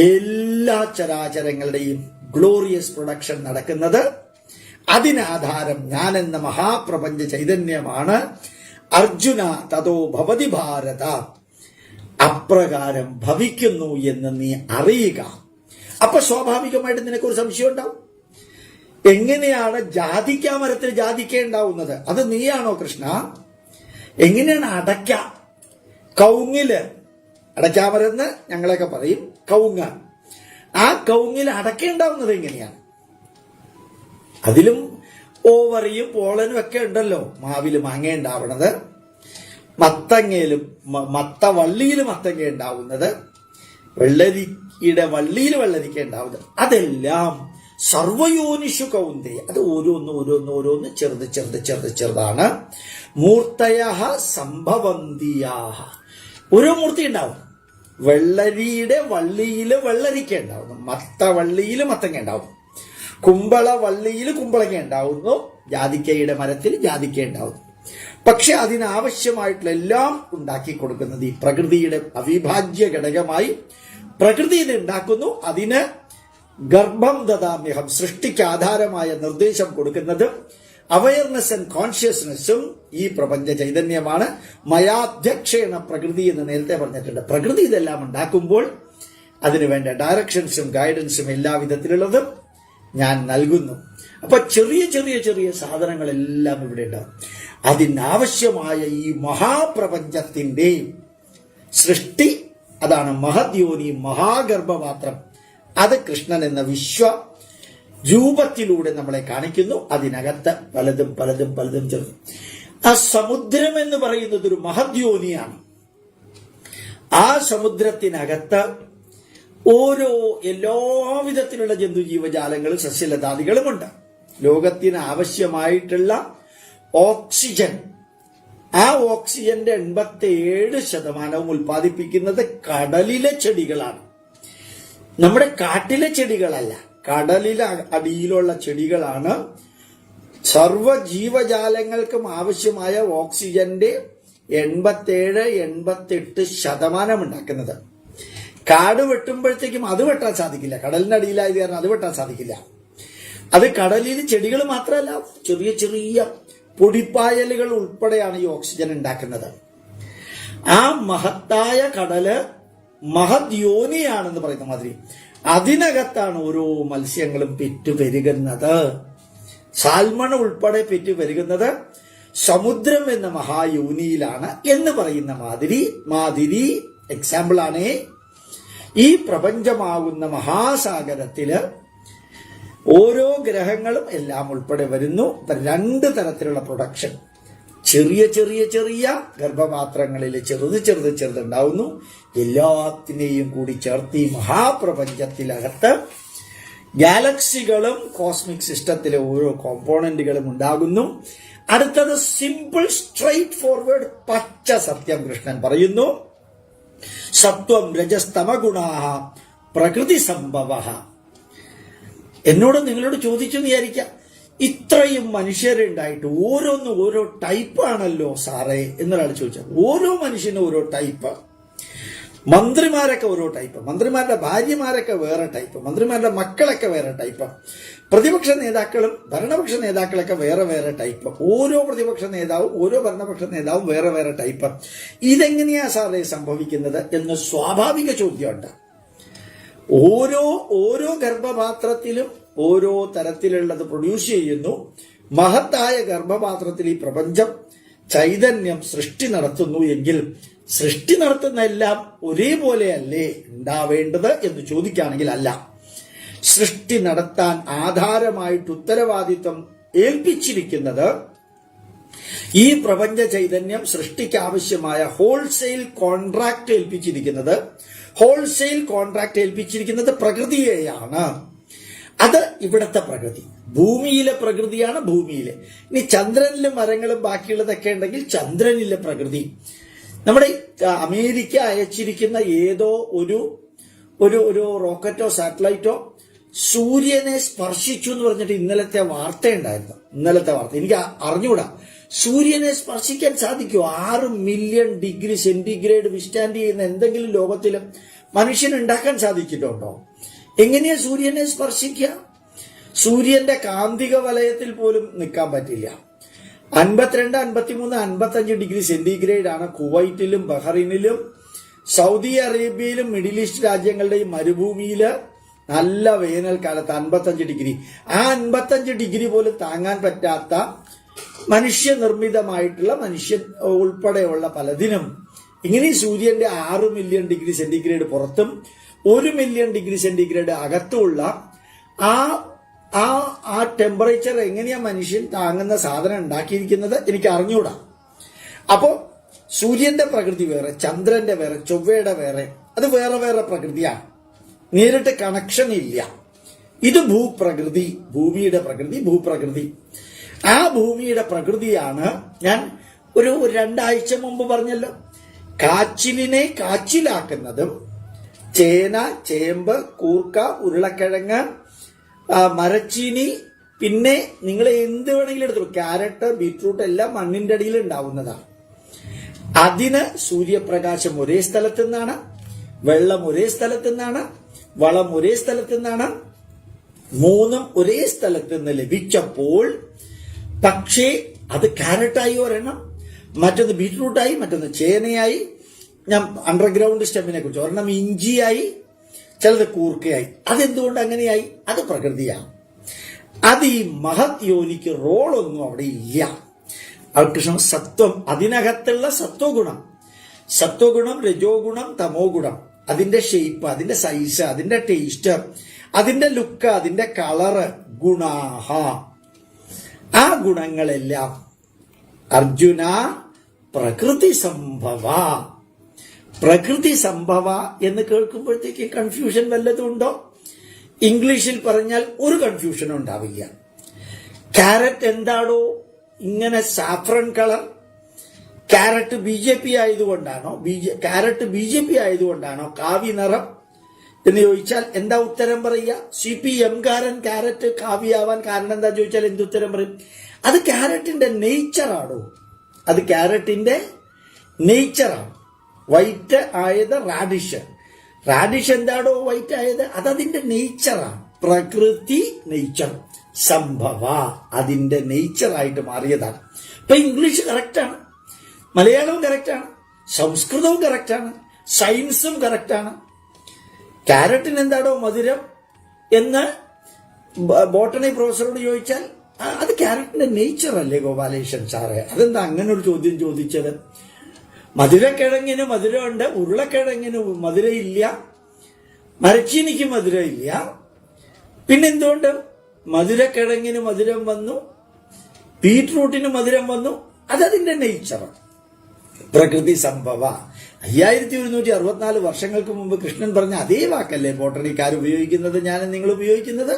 എല്ലാ ചരാചരങ്ങളുടെയും ഗ്ലോറിയസ് പ്രൊഡക്ഷൻ നടക്കുന്നത് അതിനാധാരം ഞാൻ എന്ന മഹാപ്രപഞ്ച ചൈതന്യമാണ്. അർജുന തതോ ഭവതി ഭാരത, അപ്രകാരം ഭവിക്കുന്നു എന്ന് നീ അറിയുക. അപ്പൊ സ്വാഭാവികമായിട്ട് നിനക്കൊരു സംശയം ഉണ്ടാവും. എങ്ങനെയാണ് ജാതിക്കാമരത്തിൽ ജാതിക്ക ഉണ്ടാവുന്നത്? അത് നീയാണോ കൃഷ്ണ? എങ്ങനെയാണ് അടയ്ക്ക, കൗങ്ങില്, അടയ്ക്കാമരെന്ന് ഞങ്ങളൊക്കെ പറയും, കൗങ്ങ്, ആ കൗങ്ങിൽ അടയ്ക്കുണ്ടാവുന്നത് എങ്ങനെയാണ്? അതിലും ഓവറിയും പോളനും ഒക്കെ ഉണ്ടല്ലോ. മാവില് മാങ്ങ ഉണ്ടാവുന്നത്, മത്തങ്ങയിലും മത്തവള്ളിയിൽ മത്തങ്ങ ഉണ്ടാവുന്നത്, വെള്ളരിക്കയുടെ വള്ളിയിൽ വെള്ളരിക്ക ഉണ്ടാവുന്നത്, അതെല്ലാം സർവയോനിഷു കൗന്ദേ, അത് ഓരോന്ന് ചെറുതാണ്. മൂർത്തയ സംഭവന്തിയാഹ, ഓരോ മൂർത്തി ഉണ്ടാവും. വെള്ളരിയുടെ വള്ളിയില് വെള്ളരിക്ക ഉണ്ടാവുന്നു, മത്തവള്ളിയിൽ മത്തങ്ങ ഉണ്ടാവുന്നു, കുമ്പള വള്ളിയിൽ കുമ്പളങ്ങ ഉണ്ടാവുന്നു, ജാതിക്കയുടെ മരത്തിൽ ജാതിക്ക ഉണ്ടാവുന്നു. പക്ഷെ അതിനാവശ്യമായിട്ടുള്ള എല്ലാം ഉണ്ടാക്കി കൊടുക്കുന്നത് ഈ പ്രകൃതിയുടെ അവിഭാജ്യ ഘടകമായി പ്രകൃതി ഇത് ഉണ്ടാക്കുന്നു. അതിന് ഗർഭം ദദാമ്യഹം, സൃഷ്ടിക്ക് ആധാരമായ നിർദ്ദേശം കൊടുക്കുന്നത് അവയർനെസ് ആൻഡ് കോൺഷ്യസ്നെസ്സും ഈ പ്രപഞ്ച ചൈതന്യമാണ്. മയാധ്യക്ഷേണ പ്രകൃതി എന്ന് നേരത്തെ പറഞ്ഞിട്ടുണ്ട്. പ്രകൃതി ഇതെല്ലാം ഉണ്ടാക്കുമ്പോൾ അതിനു വേണ്ട ഡയറക്ഷൻസും ഗൈഡൻസും എല്ലാ വിധത്തിലുള്ളതും ഞാൻ നൽകുന്നു. അപ്പൊ ചെറിയ സാധനങ്ങളെല്ലാം ഇവിടെ ഉണ്ടാവും. അതിനാവശ്യമായ ഈ മഹാപ്രപഞ്ചത്തിന്റെ സൃഷ്ടി, അതാണ് മഹദ്യോനി, മഹാഗർഭപാത്രം. അത് കൃഷ്ണൻ എന്ന വിശ്വ രൂപത്തിലൂടെ നമ്മളെ കാണിക്കുന്നു. അതിനകത്ത് പലതും ചേർന്നു. ആ സമുദ്രം എന്ന് പറയുന്നത് ഒരു മഹദ്യോനിയാണ്. ആ സമുദ്രത്തിനകത്ത് എല്ലാവിധത്തിലുള്ള ജന്തുജീവജാലങ്ങളും സസ്യലതാദികളുമുണ്ട്. ലോകത്തിന് ആവശ്യമായിട്ടുള്ള ഓക്സിജൻ, ആ ഓക്സിജന്റെ 87% ഉൽപ്പാദിപ്പിക്കുന്നത് കടലിലെ ചെടികളാണ്. നമ്മുടെ കാട്ടിലെ ചെടികളല്ല, കടലിലെ അടിയിലുള്ള ചെടികളാണ് സർവ്വജീവജാലങ്ങൾക്കും ആവശ്യമായ ഓക്സിജന്റെ 87-88% ഉണ്ടാക്കുന്നത്. കാട് വെട്ടുമ്പോഴത്തേക്കും അത് വെട്ടാൻ സാധിക്കില്ല, കടലിനടിയിലായത് കാരണം അത് വെട്ടാൻ സാധിക്കില്ല. അത് കടലിൽ ചെടികൾ മാത്രമല്ല, ചെറിയ പൊടിപ്പായലുകൾ ഉൾപ്പെടെയാണ് ഈ ഓക്സിജൻ ഉണ്ടാക്കുന്നത്. ആ മഹത്തായ കടല് മഹദ്യോനിയാണെന്ന് പറയുന്ന മാതിരി അതിനകത്താണ് ഓരോ മത്സ്യങ്ങളും പെറ്റുപെരുകുന്നത്. സാൽമൺ ഉൾപ്പെടെ പെറ്റുപെരുകുന്നത് സമുദ്രം എന്ന മഹായോനിയിലാണ് എന്ന് പറയുന്ന മാതിരി എക്സാമ്പിളാണ് ഈ പ്രപഞ്ചമാകുന്ന മഹാസാഗരത്തില് ഓരോ ഗ്രഹങ്ങളും എല്ലാം ഉൾപ്പെടെ വരുന്നു. 2 തരത്തിലുള്ള പ്രൊഡക്ഷൻ, ചെറിയ ഗർഭപാത്രങ്ങളിൽ ചെറുതുണ്ടാവുന്നു. എല്ലാത്തിനെയും കൂടി ചേർത്ത് ഈ മഹാപ്രപഞ്ചത്തിനകത്ത് ഗാലക്സികളും കോസ്മിക് സിസ്റ്റത്തിലെ ഓരോ കോമ്പോണന്റുകളും ഉണ്ടാകുന്നു. അടുത്തത് സിമ്പിൾ സ്ട്രെയിറ്റ് ഫോർവേഡ് പച്ച സത്യം കൃഷ്ണൻ പറയുന്നു. സത്വം രജസ്തമ ഗുണാഹ പ്രകൃതി സംഭവ. എന്നോട് നിങ്ങളോട് ചോദിച്ചു വിചാരിക്കാം, ഇത്രയും മനുഷ്യരുണ്ടായിട്ട് ഓരോ ടൈപ്പാണല്ലോ സാറേ എന്നൊരാൾ ചോദിച്ചാൽ, ഓരോ മനുഷ്യനും ഓരോ ടൈപ്പ്. മന്ത്രിമാരൊക്കെ ഓരോ ടൈപ്പ്, മന്ത്രിമാരുടെ ഭാര്യമാരൊക്കെ വേറെ ടൈപ്പ്, മന്ത്രിമാരുടെ മക്കളൊക്കെ വേറെ ടൈപ്പ്, പ്രതിപക്ഷ നേതാക്കളും ഭരണപക്ഷ നേതാക്കളൊക്കെ വേറെ ടൈപ്പ്, ഓരോ പ്രതിപക്ഷ നേതാവും ഓരോ ഭരണപക്ഷ നേതാവും വേറെ ടൈപ്പ്. ഇതെങ്ങനെയാ സാറേ സംഭവിക്കുന്നത് എന്ന് സ്വാഭാവിക ചോദ്യമുണ്ട്. ഓരോ ഗർഭപാത്രത്തിലും ഓരോ തരത്തിലുള്ളത് പ്രൊഡ്യൂസ് ചെയ്യുന്നു. മഹത്തായ ഗർഭപാത്രത്തിൽ ഈ പ്രപഞ്ചം ചൈതന്യം സൃഷ്ടി നടത്തുന്നു എങ്കിൽ സൃഷ്ടി നടത്തുന്ന എല്ലാം ഒരേപോലെയല്ലേ ഉണ്ടാവേണ്ടത് എന്ന് ചോദിക്കുകയാണെങ്കിൽ അല്ല. സൃഷ്ടി നടത്താൻ ആധാരമായിട്ട് ഉത്തരവാദിത്വം ഏൽപ്പിച്ചിരിക്കുന്നത് ഈ പ്രപഞ്ച ചൈതന്യം സൃഷ്ടിക്ക് ആവശ്യമായ ഹോൾസെയിൽ കോൺട്രാക്ട് ഏൽപ്പിച്ചിരിക്കുന്നത് പ്രകൃതിയെയാണ്. അത് ഇവിടത്തെ പ്രകൃതി, ഭൂമിയിലെ പ്രകൃതിയാണ്. ഭൂമിയിലെ ഇനി ചന്ദ്രനിലും മരങ്ങളും ബാക്കിയുള്ളതൊക്കെ ഉണ്ടെങ്കിൽ ചന്ദ്രനിലെ പ്രകൃതി. നമ്മുടെ അമേരിക്ക അയച്ചിരിക്കുന്ന ഏതോ ഒരു റോക്കറ്റോ സാറ്റലൈറ്റോ സൂര്യനെ സ്പർശിച്ചു എന്ന് പറഞ്ഞിട്ട് ഇന്നലത്തെ വാർത്ത എനിക്ക് അറിഞ്ഞുകൂടാ. സൂര്യനെ സ്പർശിക്കാൻ സാധിക്കുമോ? 6 മില്യൺ ഡിഗ്രി സെന്റിഗ്രേഡ് വിസ്റ്റാൻഡ് ചെയ്യുന്ന എന്തെങ്കിലും ലോകത്തിൽ മനുഷ്യന് ഉണ്ടാക്കാൻ സാധിച്ചിട്ടുണ്ടോ? എങ്ങനെയാ സൂര്യനെ സ്പർശിക്കുക? സൂര്യന്റെ കാന്തിക വലയത്തിൽ പോലും നിൽക്കാൻ പറ്റില്ല. 52, 53, 55 ഡിഗ്രി സെന്റിഗ്രേഡ് ആണ് കുവൈറ്റിലും ബഹ്റൈനിലും സൗദി അറേബ്യയിലും മിഡിൽ ഈസ്റ്റ് രാജ്യങ്ങളുടെയും മരുഭൂമിയില് നല്ല വേനൽക്കാലത്ത് 55 ഡിഗ്രി. ആ 55 ഡിഗ്രി പോലും താങ്ങാൻ പറ്റാത്ത മനുഷ്യനിർമ്മിതമായിട്ടുള്ള മനുഷ്യൻ ഉൾപ്പെടെയുള്ള പലതിനും ഇങ്ങനെ സൂര്യന്റെ 6 മില്യൺ ഡിഗ്രി സെന്റിഗ്രേഡ് പുറത്തും 1 മില്യൺ ഡിഗ്രി സെന്റിഗ്രേഡ് അകത്തുമുള്ള ആ ടെമ്പറേച്ചർ എങ്ങനെയാ മനുഷ്യൻ താങ്ങുന്ന സാധനം ഉണ്ടാക്കിയിരിക്കുന്നത് എനിക്ക് അറിഞ്ഞൂടാ. അപ്പോ സൂര്യന്റെ പ്രകൃതി വേറെ, ചന്ദ്രന്റെ വേറെ, ചൊവ്വയുടെ വേറെ, അത് വേറെ വേറെ പ്രകൃതിയാണ്. നേരിട്ട് കണക്ഷൻ ഇല്ല. ഇത് ഭൂപ്രകൃതി, ഭൂമിയുടെ പ്രകൃതി, ഭൂപ്രകൃതി. ആ ഭൂമിയുടെ പ്രകൃതിയാണ് ഞാൻ ഒരു 2 ആഴ്ച മുമ്പ് പറഞ്ഞല്ലോ. കാച്ചിലിനെ കാച്ചിലാക്കുന്നതും ചേന, ചേമ്പ്, കൂർക്ക, ഉരുളക്കിഴങ്ങ്, മരച്ചീനി, പിന്നെ നിങ്ങൾ എന്ത് വേണമെങ്കിലും എടുത്തു, ക്യാരറ്റ്, ബീറ്റ്റൂട്ട് എല്ലാം മണ്ണിന്റെ അടിയിൽ ഉണ്ടാവുന്നതാണ്. അതിന് സൂര്യപ്രകാശം ഒരേ സ്ഥലത്തു നിന്നാണ്, വെള്ളം ഒരേ സ്ഥലത്തു നിന്നാണ്, വളം ഒരേ സ്ഥലത്തു നിന്നാണ്, 3ഉം ഒരേ സ്ഥലത്ത് നിന്ന് ലഭിച്ചപ്പോൾ പക്ഷേ അത് ക്യാരറ്റായി ഒരെണ്ണം, മറ്റൊന്ന് ബീറ്റ്റൂട്ടായി, മറ്റൊന്ന് ചേനയായി, ഞാൻ അണ്ടർഗ്രൗണ്ട് സ്റ്റെമ്മിനെ കുറിച്ച്, ഒരെണ്ണം ഇഞ്ചിയായി, ചിലത് കൂർക്കയായി. അതെന്തുകൊണ്ട് അങ്ങനെയായി? അത് പ്രകൃതിയാണ്. അത് ഈ മഹത് യോനിക്ക് റോളൊന്നും അവിടെ ഇല്ല. കൃഷ്ണ സത്വം, അതിനകത്തുള്ള സത്വഗുണം, രജോ ഗുണം, തമോ ഗുണം, അതിന്റെ ഷേപ്പ്, അതിന്റെ സൈസ്, അതിന്റെ ടേസ്റ്റ്, അതിന്റെ ലുക്ക്, അതിന്റെ കളറ്, ഗുണാഹ, ആ ഗുണങ്ങളെല്ലാം അർജുന പ്രകൃതി സംഭവ എന്ന് കേൾക്കുമ്പോഴത്തേക്ക് കൺഫ്യൂഷൻ വല്ലതും ഉണ്ടോ? ഇംഗ്ലീഷിൽ പറഞ്ഞാൽ ഒരു കൺഫ്യൂഷനും ഉണ്ടാവില്ല. ക്യാരറ്റ് എന്താണോ ഇങ്ങനെ saffron colour? Carrot B J P ആയതുകൊണ്ടാണോ കാവി നിറം എന്ന് ചോദിച്ചാൽ എന്താ ഉത്തരം പറയുക? CPM കാരൻ ക്യാരറ്റ് കാവിയാവാൻ കാരണം എന്താ ചോദിച്ചാൽ എന്തുത്തരം പറയും? അത് ക്യാരറ്റിന്റെ നേച്ചറാണോ? അത് ക്യാരറ്റിന്റെ നേച്ചറാണ്. വൈറ്റ് ആയത് റാഡിഷ് എന്താണോ വൈറ്റ് ആയത്? അതതിന്റെ നേച്ചറാണ്. പ്രകൃതി നേച്ചർ, സംഭവ അതിന്റെ നേച്ചറായിട്ട് മാറിയതാണ്. ഇപ്പൊ ഇംഗ്ലീഷ് കറക്റ്റാണ്, മലയാളവും കറക്റ്റാണ്, സംസ്കൃതവും കറക്റ്റാണ്, സയൻസും കറക്റ്റാണ്. ക്യാരറ്റിന് എന്താണോ മധുരം എന്ന് ബോട്ടണി പ്രൊഫസറോട് ചോദിച്ചാൽ അത് ക്യാരറ്റിന്റെ നേച്ചർ അല്ലേ ഗോപാലകൃഷ്ണൻ സാറേ? അതെന്താ അങ്ങനെ ഒരു ചോദ്യം ചോദിച്ചത്? മധുരക്കിഴങ്ങിന് മധുരമുണ്ട്, ഉരുളക്കിഴങ്ങിന് മധുരയില്ല, മരച്ചീനിക്ക് മധുരമില്ല. പിന്നെന്തുകൊണ്ട് മധുരക്കിഴങ്ങിന് മധുരം വന്നു, ബീറ്റ്റൂട്ടിന് മധുരം വന്നു? അതതിന്റെ നേച്ചറാണ്. പ്രകൃതി സംഭവ. 5164 വർഷങ്ങൾക്ക് മുമ്പ് കൃഷ്ണൻ പറഞ്ഞ അതേ വാക്കല്ലേ ബോട്ടണിക്കാർ ഉപയോഗിക്കുന്നത്, ഞാനും നിങ്ങൾ ഉപയോഗിക്കുന്നത്?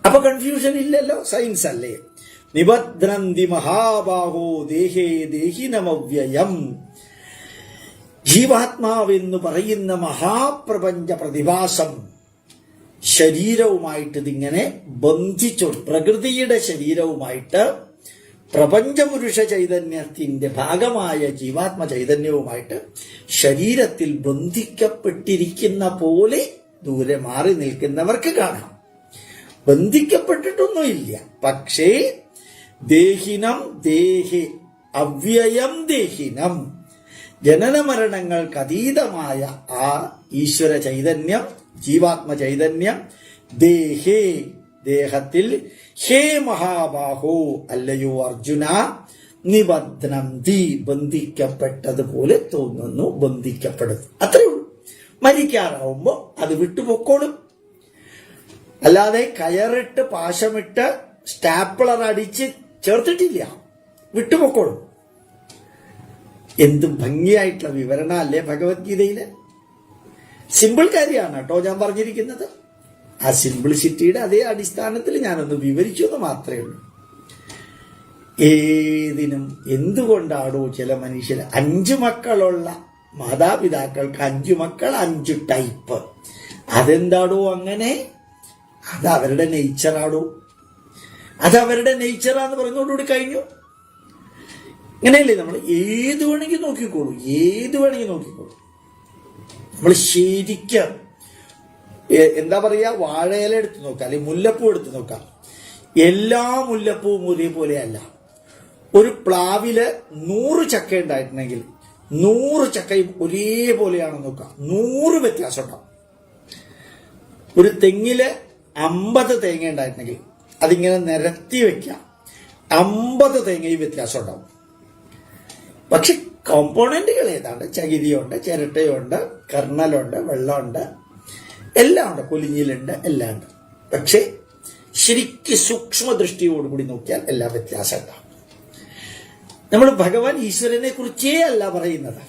അപ്പൊ കൺഫ്യൂഷൻ ഇല്ലല്ലോ, സയൻസ് അല്ലേ? നിബധ്നന്തി മഹാബാഹോ ദേഹേ ദേഹിനമവ്യയം. ജീവാത്മാവെന്ന് പറയുന്ന മഹാപ്രപഞ്ച പ്രതിഭാസം ശരീരവുമായിട്ട് ഇതിങ്ങനെ ബന്ധിച്ചു, പ്രകൃതിയുടെ ശരീരവുമായിട്ട് പ്രപഞ്ചപുരുഷ ചൈതന്യത്തിന്റെ ഭാഗമായ ജീവാത്മ ചൈതന്യവുമായിട്ട് ശരീരത്തിൽ ബന്ധിക്കപ്പെട്ടിരിക്കുന്ന പോലെ ദൂരെ മാറി നിൽക്കുന്നവർക്ക് കാണാം. ബന്ധിക്കപ്പെട്ടിട്ടൊന്നുമില്ല, പക്ഷേ ദേഹിനം ദേഹി അവ്യയം ദേഹിനം, ജനനമരണങ്ങൾക്ക് അതീതമായ ആ ഈശ്വര ചൈതന്യം, ജീവാത്മ ചൈതന്യം ദേഹേ ദേഹത്തിൽ ഹേ മഹാബാഹോ അല്ലയോ അർജുന നിബധ്നന്തി ബന്ധിക്കപ്പെട്ടതുപോലെ തോന്നുന്നു, ബന്ധിക്കപ്പെടുന്നു. അത്രേ ഉള്ളൂ. മരിക്കാറാവുമ്പോ അത് വിട്ടുപൊക്കോളും. അല്ലാതെ കയറിട്ട് പാശമിട്ട് സ്റ്റാപ്ലർ അടിച്ച് ചേർത്തിട്ടില്ല, വിട്ടുപൊക്കോളും. എന്ത് ഭംഗിയായിട്ടുള്ള വിവരണ അല്ലേ ഭഗവത്ഗീതയില്. സിമ്പിൾ കാര്യമാണ് കേട്ടോ ഞാൻ പറഞ്ഞിരിക്കുന്നത്. ആ സിംപ്ലിസിറ്റിയുടെ അതേ അടിസ്ഥാനത്തിൽ ഞാനൊന്ന് വിവരിച്ചു എന്ന് മാത്രമേ ഉള്ളൂ. ഏതിനും എന്തുകൊണ്ടാണോ ചില മനുഷ്യർ 5 മക്കളുള്ള മാതാപിതാക്കൾക്ക് 5 മക്കൾ 5 ടൈപ്പ്? അതെന്താടോ അങ്ങനെ? അത് അവരുടെ നേച്ചറാടോ, അത് അവരുടെ നേച്ചറാന്ന് പറഞ്ഞുകൊണ്ടുകൂടി കഴിഞ്ഞു. ഇങ്ങനെയല്ലേ നമ്മൾ ഏത് വേണമെങ്കിൽ നോക്കിക്കോളൂ, ഏത് വേണമെങ്കിൽ നോക്കിക്കോളൂ. നമ്മൾ ശരിക്കും എന്താ പറയാ, വാഴയില എടുത്ത് നോക്കാം, അല്ലെങ്കിൽ മുല്ലപ്പൂ എടുത്ത് നോക്കാം. എല്ലാ മുല്ലപ്പൂവും ഒരേപോലെയല്ല. ഒരു പ്ലാവില് 100 ചക്ക ഉണ്ടായിട്ടുണ്ടെങ്കിൽ 100 ചക്കയും ഒരേപോലെയാണെന്ന് നോക്കാം, 100 വ്യത്യാസം ഉണ്ടാവും. ഒരു തെങ്ങില് 50 തേങ്ങ ഉണ്ടായിട്ടുണ്ടെങ്കിൽ അതിങ്ങനെ നിരത്തി വെക്കാം, 50 തേങ്ങയും വ്യത്യാസം ഉണ്ടാവും. പക്ഷെ കോമ്പോണന്റുകൾ ഏതാണ്ട് ചകിരിയുണ്ട്, ചിരട്ടയുണ്ട്, കർണലുണ്ട്, വെള്ളമുണ്ട്, എല്ലാം ഉണ്ട്, കൊലിഞ്ഞിലുണ്ട്, എല്ലാം ഉണ്ട്. പക്ഷെ ശരിക്കും സൂക്ഷ്മ ദൃഷ്ടിയോടുകൂടി നോക്കിയാൽ എല്ലാ വ്യത്യാസം ഉണ്ടാവും. നമ്മൾ ഭഗവാൻ ഈശ്വരനെ കുറിച്ചേ അല്ല പറയുന്നത്,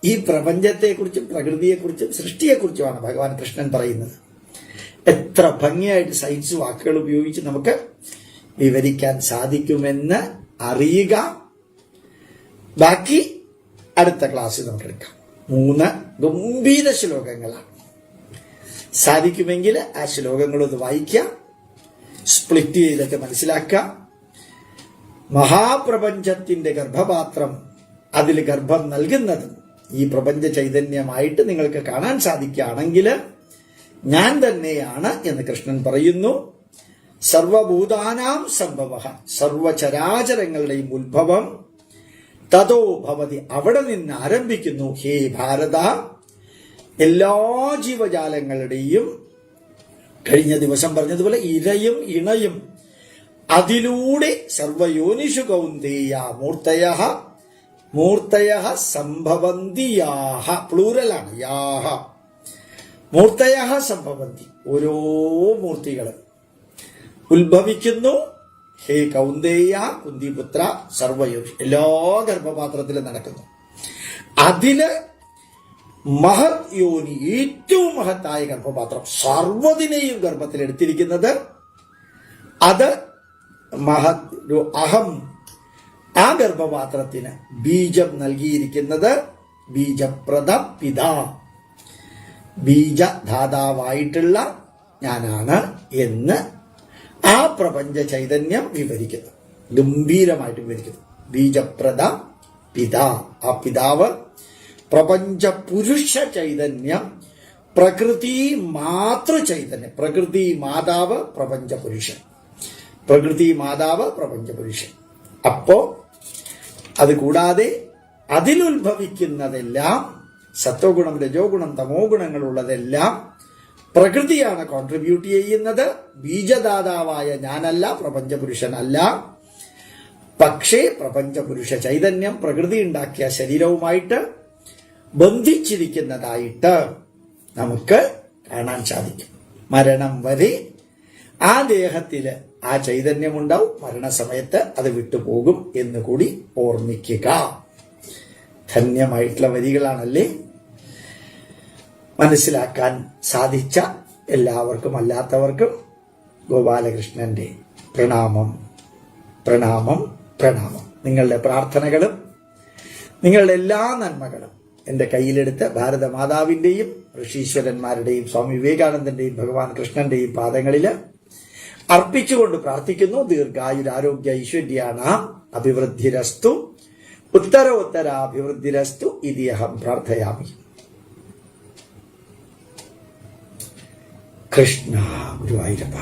ഈ പ്രപഞ്ചത്തെക്കുറിച്ചും പ്രകൃതിയെക്കുറിച്ചും സൃഷ്ടിയെക്കുറിച്ചുമാണ് ഭഗവാൻ കൃഷ്ണൻ പറയുന്നത്. എത്ര ഭംഗിയായിട്ട് സയൻസ് വാക്കുകൾ ഉപയോഗിച്ച് നമുക്ക് വിവരിക്കാൻ സാധിക്കുമെന്ന് അറിയുക. ബാക്കി അടുത്ത ക്ലാസ്സിൽ നമുക്ക് എടുക്കാം. 3 ഗംഭീര ശ്ലോകങ്ങളാണ്. സാധിക്കുമെങ്കിൽ ആ ശ്ലോകങ്ങളൊന്ന് വായിക്കാം, സ്പ്ലിറ്റ് ചെയ്തൊക്കെ മനസ്സിലാക്കാം. മഹാപ്രപഞ്ചത്തിന്റെ ഗർഭപാത്രം, അതിൽ ഗർഭം നൽകുന്നത് ഈ പ്രപഞ്ച ചൈതന്യമായിട്ട് നിങ്ങൾക്ക് കാണാൻ സാധിക്കുകയാണെങ്കിൽ ഞാൻ തന്നെയാണ് എന്ന് കൃഷ്ണൻ പറയുന്നു. സർവഭൂതാനാം സംഭവഃ, സർവചരാചരങ്ങളുടെയും ഉത്ഭവം തതോ ഭവതി, അവിടെ നിന്ന് ആരംഭിക്കുന്നു. ഹേ ഭാരത, എല്ലാ ജീവജാലങ്ങളുടെയും കഴിഞ്ഞ ദിവസം പറഞ്ഞതുപോലെ ഇരയും ഇണയും അതിലൂടെ സർവയോനിഷു കൗന്ദേയ മൂർത്തയഃ മൂർത്തയഃ സംഭവന്തിയാഹ, പ്ലൂറലാണ്, യാഹ മൂർത്തയഃ സംഭവന്തി, ഓരോ മൂർത്തികളും ഉത്ഭവിക്കുന്നു. ഹേ കൗന്ദേയ, കുന്തിപുത്ര, സർവയോനി, എല്ലാ ഗർഭപാത്രത്തിലും നടക്കുന്നു. അതില് മഹത് യോനി, ഏറ്റവും മഹത്തായ ഗർഭപാത്രം, സർവ്വതിനെയും ഗർഭത്തിലെടുത്തിരിക്കുന്നത് അത് മഹത് അഹം. ആ ഗർഭപാത്രത്തിന് ബീജം നൽകിയിരിക്കുന്നത് ബീജപ്രദ പിതാ, ബീജധാതാവായിട്ടുള്ള ഞാനാണ് എന്ന് ആ പ്രപഞ്ച ചൈതന്യം വിവരിക്കുന്നു, ഗംഭീരമായിട്ട് വിവരിക്കുന്നു. ബീജപ്രദ പിതാ, ആ പിതാവ് പ്രപഞ്ച പുരുഷ ചൈതന്യം, പ്രകൃതി മാതൃ ചൈതന്യം, പ്രകൃതി മാതാവ് പ്രപഞ്ച പുരുഷൻ, പ്രകൃതി മാതാവ് പ്രപഞ്ച പുരുഷൻ. അപ്പോ അത് കൂടാതെ അതിലുത്ഭവിക്കുന്നതെല്ലാം സത്വഗുണം, രജോ ഗുണം, തമോ ഗുണങ്ങളുള്ളതെല്ലാം പ്രകൃതിയാണ് കോൺട്രിബ്യൂട്ട് ചെയ്യുന്നത്. ബീജദാതാവായ ഞാനല്ല, പ്രപഞ്ചപുരുഷനല്ല. പക്ഷേ പ്രപഞ്ചപുരുഷ ചൈതന്യം പ്രകൃതി ഉണ്ടാക്കിയ ശരീരവുമായിട്ട് ബന്ധിച്ചിരിക്കുന്നതായിട്ട് നമുക്ക് കാണാൻ സാധിക്കും. മരണം വരെ ആ ദേഹത്തില് ആ ചൈതന്യമുണ്ടാവും, മരണസമയത്ത് അത് വിട്ടുപോകും എന്നുകൂടി ഓർമ്മിക്കുക. ധന്യമായിട്ടുള്ള വരികളാണല്ലേ. മനസ്സിലാക്കാൻ സാധിച്ച എല്ലാവർക്കും അല്ലാത്തവർക്കും ഗോപാലകൃഷ്ണന്റെ പ്രണാമം, പ്രണാമം, പ്രണാമം. നിങ്ങളുടെ പ്രാർത്ഥനകളും നിങ്ങളുടെ എല്ലാ നന്മകളും എൻ്റെ കയ്യിലെടുത്ത് ഭാരതമാതാവിൻ്റെയും ഋഷീശ്വരന്മാരുടെയും സ്വാമി വിവേകാനന്ദന്റെയും ഭഗവാൻ കൃഷ്ണന്റെയും പാദങ്ങളിൽ അർപ്പിച്ചുകൊണ്ട് പ്രാർത്ഥിക്കുന്നു. ദീർഘായുരാരോഗ്യ ഐശ്വര്യാണാം അഭിവൃദ്ധിരസ്തു, ഉത്തരോത്തരാഭിവൃദ്ധിരസ്തു ഇതി അഹം പ്രാർത്ഥയാമി. കൃഷ്ണ ഗുരുവായൂരപ്പ.